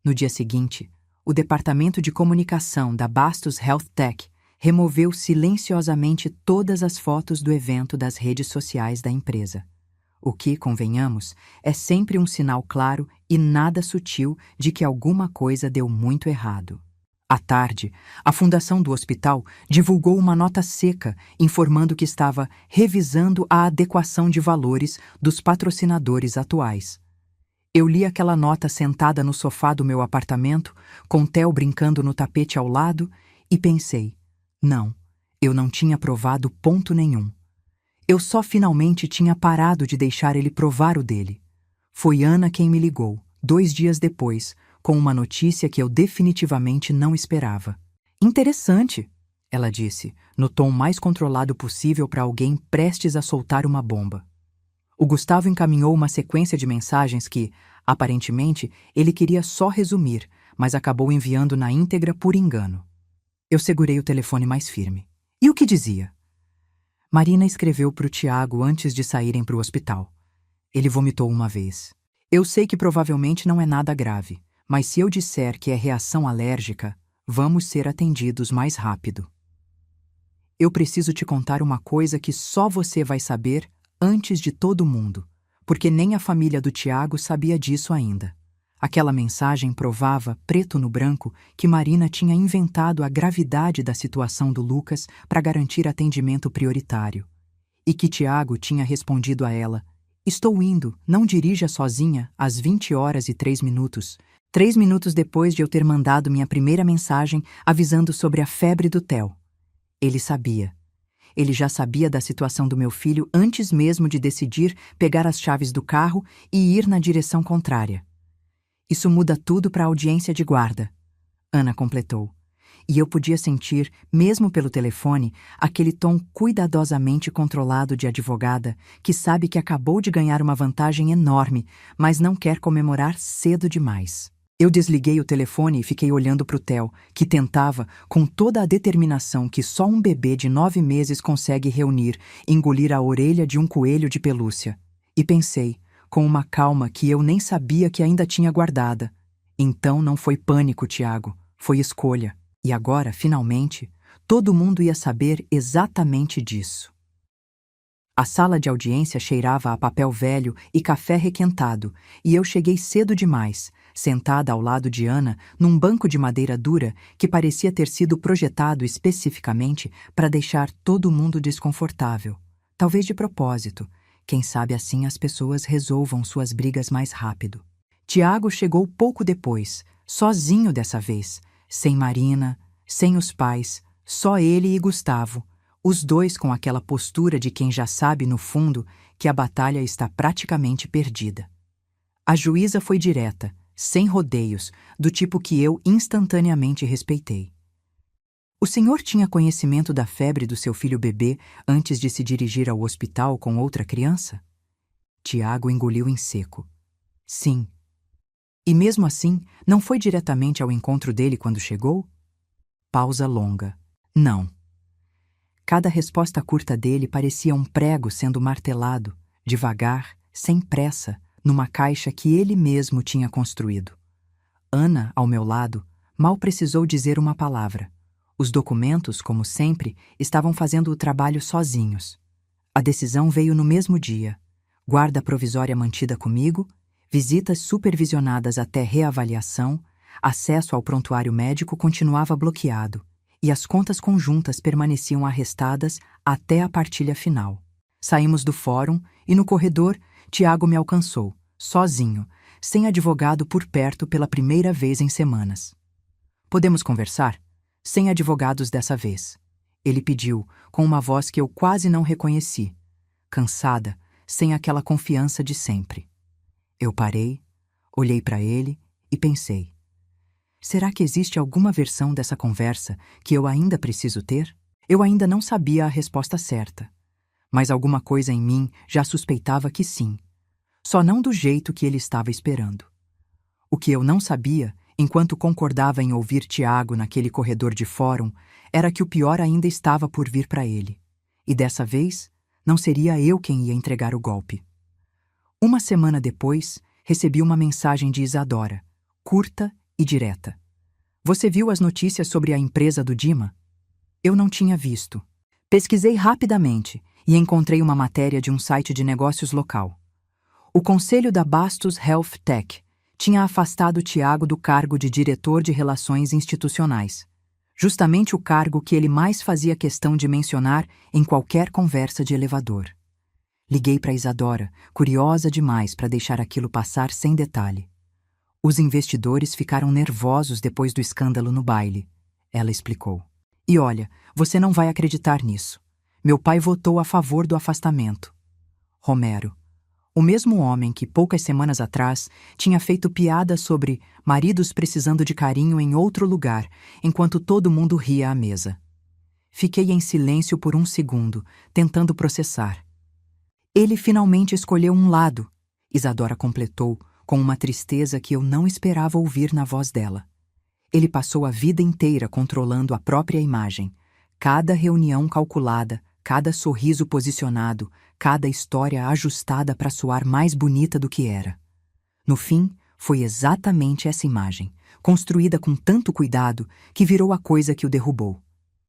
No dia seguinte, o departamento de comunicação da Bastos Health Tech removeu silenciosamente todas as fotos do evento das redes sociais da empresa. O que, convenhamos, é sempre um sinal claro e nada sutil de que alguma coisa deu muito errado. À tarde, a fundação do hospital divulgou uma nota seca informando que estava revisando a adequação de valores dos patrocinadores atuais. Eu li aquela nota sentada no sofá do meu apartamento, com Theo brincando no tapete ao lado, e pensei, não, eu não tinha provado ponto nenhum. Eu só finalmente tinha parado de deixar ele provar o dele. Foi Ana quem me ligou, 2 dias depois, com uma notícia que eu definitivamente não esperava. Interessante, ela disse, no tom mais controlado possível para alguém prestes a soltar uma bomba. O Gustavo encaminhou uma sequência de mensagens que, aparentemente, ele queria só resumir, mas acabou enviando na íntegra por engano. Eu segurei o telefone mais firme. E o que dizia? Marina escreveu para o Tiago antes de saírem para o hospital. Ele vomitou uma vez. Eu sei que provavelmente não é nada grave, mas se eu disser que é reação alérgica, vamos ser atendidos mais rápido. Eu preciso te contar uma coisa que só você vai saber antes de todo mundo, porque nem a família do Tiago sabia disso ainda. Aquela mensagem provava, preto no branco, que Marina tinha inventado a gravidade da situação do Lucas para garantir atendimento prioritário. E que Tiago tinha respondido a ela, estou indo, não dirija sozinha, às 20h03, 3 minutos depois de eu ter mandado minha primeira mensagem avisando sobre a febre do Theo. Ele sabia. Ele já sabia da situação do meu filho antes mesmo de decidir pegar as chaves do carro e ir na direção contrária. Isso muda tudo para a audiência de guarda, Ana completou. E eu podia sentir, mesmo pelo telefone, aquele tom cuidadosamente controlado de advogada que sabe que acabou de ganhar uma vantagem enorme, mas não quer comemorar cedo demais. Eu desliguei o telefone e fiquei olhando para o Theo, que tentava, com toda a determinação que só um bebê de 9 meses consegue reunir, engolir a orelha de um coelho de pelúcia. E pensei, com uma calma que eu nem sabia que ainda tinha guardada. Então não foi pânico, Tiago, foi escolha. E agora, finalmente, todo mundo ia saber exatamente disso. A sala de audiência cheirava a papel velho e café requentado, e eu cheguei cedo demais, sentada ao lado de Ana, num banco de madeira dura que parecia ter sido projetado especificamente para deixar todo mundo desconfortável. Talvez de propósito. Quem sabe assim as pessoas resolvam suas brigas mais rápido. Tiago chegou pouco depois, sozinho dessa vez, sem Marina, sem os pais, só ele e Gustavo, os dois com aquela postura de quem já sabe no fundo que a batalha está praticamente perdida. A juíza foi direta, sem rodeios, do tipo que eu instantaneamente respeitei. O senhor tinha conhecimento da febre do seu filho bebê antes de se dirigir ao hospital com outra criança? Tiago engoliu em seco. Sim. E mesmo assim, não foi diretamente ao encontro dele quando chegou? Pausa longa. Não. Cada resposta curta dele parecia um prego sendo martelado, devagar, sem pressa, numa caixa que ele mesmo tinha construído. Ana, ao meu lado, mal precisou dizer uma palavra. Os documentos, como sempre, estavam fazendo o trabalho sozinhos. A decisão veio no mesmo dia. Guarda provisória mantida comigo, visitas supervisionadas até reavaliação, acesso ao prontuário médico continuava bloqueado, e as contas conjuntas permaneciam arrestadas até a partilha final. Saímos do fórum e, no corredor, Tiago me alcançou, sozinho, sem advogado por perto pela primeira vez em semanas. Podemos conversar? Sem advogados dessa vez. Ele pediu, com uma voz que eu quase não reconheci, cansada, sem aquela confiança de sempre. Eu parei, olhei para ele e pensei: será que existe alguma versão dessa conversa que eu ainda preciso ter? Eu ainda não sabia a resposta certa, mas alguma coisa em mim já suspeitava que sim, só não do jeito que ele estava esperando. O que eu não sabia, enquanto concordava em ouvir Tiago naquele corredor de fórum, era que o pior ainda estava por vir para ele. E dessa vez, não seria eu quem ia entregar o golpe. Uma semana depois, recebi uma mensagem de Isadora, curta e direta. Você viu as notícias sobre a empresa do Dima? Eu não tinha visto. Pesquisei rapidamente e encontrei uma matéria de um site de negócios local. O conselho da Bastos Health Tech tinha afastado Tiago do cargo de diretor de relações institucionais, justamente o cargo que ele mais fazia questão de mencionar em qualquer conversa de elevador. Liguei para Isadora, curiosa demais para deixar aquilo passar sem detalhe. Os investidores ficaram nervosos depois do escândalo no baile, ela explicou. E olha, você não vai acreditar nisso. Meu pai votou a favor do afastamento. Romero, o mesmo homem que poucas semanas atrás tinha feito piada sobre maridos precisando de carinho em outro lugar, enquanto todo mundo ria à mesa. Fiquei em silêncio por um segundo, tentando processar. Ele finalmente escolheu um lado, Isadora completou, com uma tristeza que eu não esperava ouvir na voz dela. Ele passou a vida inteira controlando a própria imagem, cada reunião calculada, cada sorriso posicionado, cada história ajustada para soar mais bonita do que era. No fim, foi exatamente essa imagem, construída com tanto cuidado, que virou a coisa que o derrubou.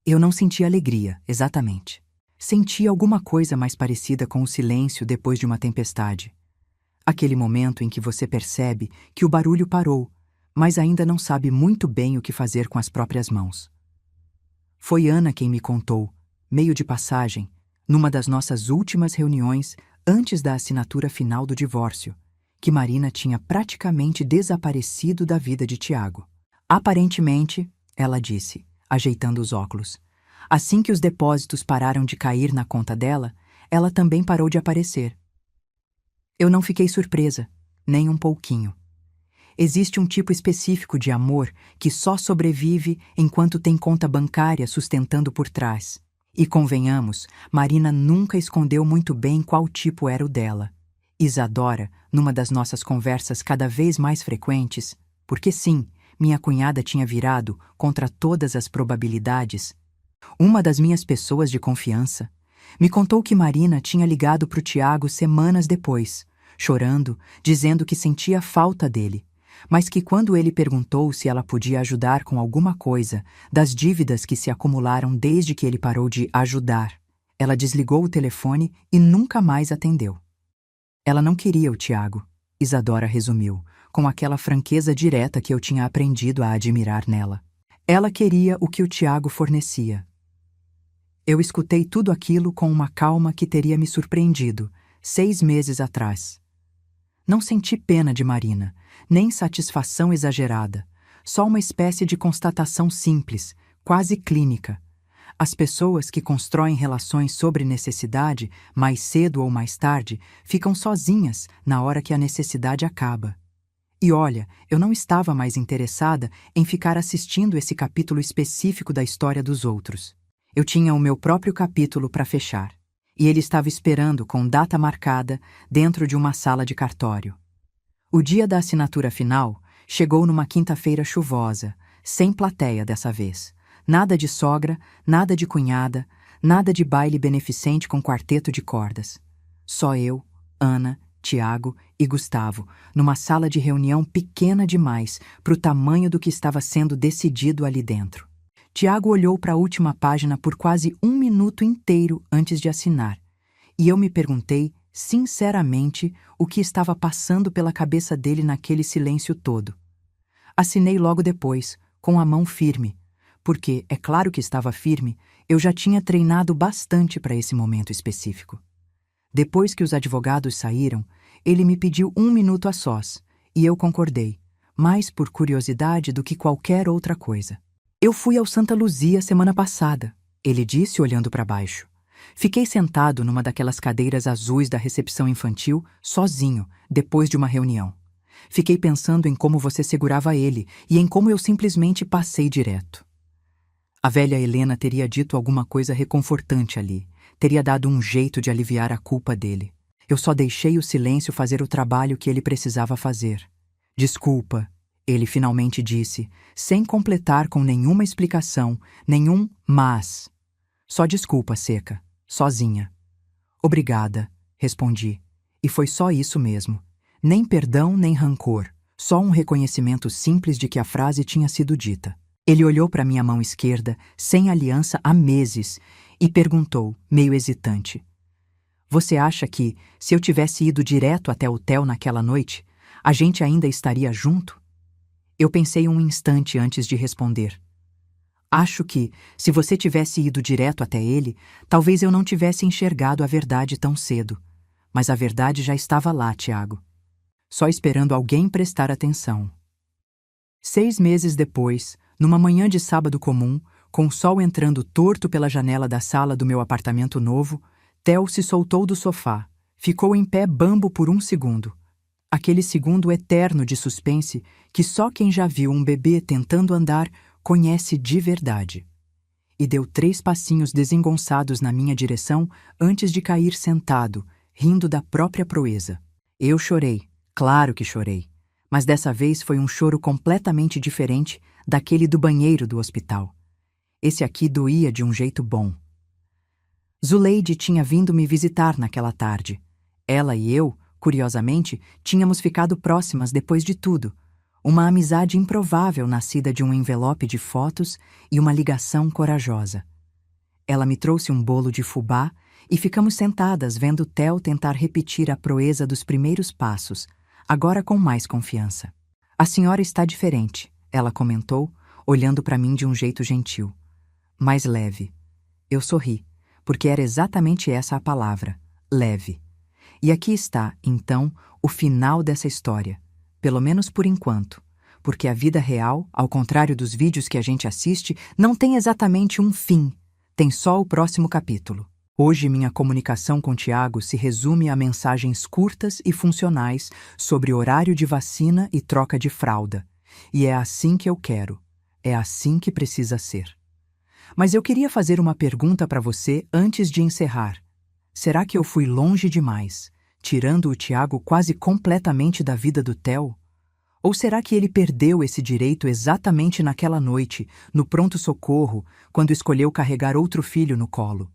Eu não senti alegria, exatamente. Senti alguma coisa mais parecida com o silêncio depois de uma tempestade. Aquele momento em que você percebe que o barulho parou, mas ainda não sabe muito bem o que fazer com as próprias mãos. Foi Ana quem me contou, meio de passagem, numa das nossas últimas reuniões antes da assinatura final do divórcio, que Marina tinha praticamente desaparecido da vida de Tiago. Aparentemente, ela disse, ajeitando os óculos, Assim que os depósitos pararam de cair na conta dela, ela também parou de aparecer. Eu não fiquei surpresa, nem um pouquinho. Existe um tipo específico de amor que só sobrevive enquanto tem conta bancária sustentando por trás. E convenhamos, Marina nunca escondeu muito bem qual tipo era o dela. Isadora, numa das nossas conversas cada vez mais frequentes, porque sim, minha cunhada tinha virado, contra todas as probabilidades, uma das minhas pessoas de confiança, me contou que Marina tinha ligado para o Tiago semanas depois, chorando, dizendo que sentia falta dele, mas que quando ele perguntou se ela podia ajudar com alguma coisa das dívidas que se acumularam desde que ele parou de ajudar, ela desligou o telefone e nunca mais atendeu. Ela não queria o Tiago, Isadora resumiu, com aquela franqueza direta que eu tinha aprendido a admirar nela. Ela queria o que o Tiago fornecia. Eu escutei tudo aquilo com uma calma que teria me surpreendido 6 meses atrás. Não senti pena de Marina, nem satisfação exagerada, só uma espécie de constatação simples, quase clínica. As pessoas que constroem relações sobre necessidade, mais cedo ou mais tarde, ficam sozinhas na hora que a necessidade acaba. E olha, eu não estava mais interessada em ficar assistindo esse capítulo específico da história dos outros. Eu tinha o meu próprio capítulo para fechar, e ele estava esperando com data marcada dentro de uma sala de cartório. O dia da assinatura final chegou numa quinta-feira chuvosa, sem plateia dessa vez. Nada de sogra, nada de cunhada, nada de baile beneficente com quarteto de cordas. Só eu, Ana, Tiago e Gustavo, numa sala de reunião pequena demais para o tamanho do que estava sendo decidido ali dentro. Tiago olhou para a última página por quase 1 minuto inteiro antes de assinar, e eu me perguntei, sinceramente, o que estava passando pela cabeça dele naquele silêncio todo. Assinei logo depois, com a mão firme, porque, é claro que estava firme, eu já tinha treinado bastante para esse momento específico. Depois que os advogados saíram, ele me pediu 1 minuto a sós, e eu concordei, mais por curiosidade do que qualquer outra coisa. Eu fui ao Santa Luzia semana passada, ele disse olhando para baixo. Fiquei sentado numa daquelas cadeiras azuis da recepção infantil, sozinho, depois de uma reunião. Fiquei pensando em como você segurava ele e em como eu simplesmente passei direto. A velha Helena teria dito alguma coisa reconfortante ali, teria dado um jeito de aliviar a culpa dele. Eu só deixei o silêncio fazer o trabalho que ele precisava fazer. Desculpa, ele finalmente disse, sem completar com nenhuma explicação, nenhum mas. Só desculpa, seca, sozinha. Obrigada, respondi, e foi só isso mesmo. Nem perdão, nem rancor, só um reconhecimento simples de que a frase tinha sido dita. Ele olhou para minha mão esquerda, sem aliança há meses, e perguntou, meio hesitante: Você acha que, se eu tivesse ido direto até o hotel naquela noite, a gente ainda estaria junto? Eu pensei um instante antes de responder. Acho que, se você tivesse ido direto até ele, talvez eu não tivesse enxergado a verdade tão cedo. Mas a verdade já estava lá, Tiago. Só esperando alguém prestar atenção. 6 meses depois, numa manhã de sábado comum, com o sol entrando torto pela janela da sala do meu apartamento novo, Theo se soltou do sofá, ficou em pé bambo por 1 segundo. Aquele segundo eterno de suspense que só quem já viu um bebê tentando andar conhece de verdade. E deu 3 passinhos desengonçados na minha direção antes de cair sentado, rindo da própria proeza. Eu chorei, claro que chorei, mas dessa vez foi um choro completamente diferente daquele do banheiro do hospital. Esse aqui doía de um jeito bom. Zuleide tinha vindo me visitar naquela tarde. Ela e eu, curiosamente, tínhamos ficado próximas depois de tudo. Uma amizade improvável nascida de um envelope de fotos e uma ligação corajosa. Ela me trouxe um bolo de fubá e ficamos sentadas vendo Theo tentar repetir a proeza dos primeiros passos, agora com mais confiança. A senhora está diferente, ela comentou, olhando para mim de um jeito gentil. Mais leve. Eu sorri, porque era exatamente essa a palavra, leve. E aqui está, então, o final dessa história, pelo menos por enquanto, porque a vida real, ao contrário dos vídeos que a gente assiste, não tem exatamente um fim, tem só o próximo capítulo. Hoje minha comunicação com Tiago se resume a mensagens curtas e funcionais sobre horário de vacina e troca de fralda. E é assim que eu quero. É assim que precisa ser. Mas eu queria fazer uma pergunta para você antes de encerrar. Será que eu fui longe demais, tirando o Tiago quase completamente da vida do Theo? Ou será que ele perdeu esse direito exatamente naquela noite, no pronto-socorro, quando escolheu carregar outro filho no colo?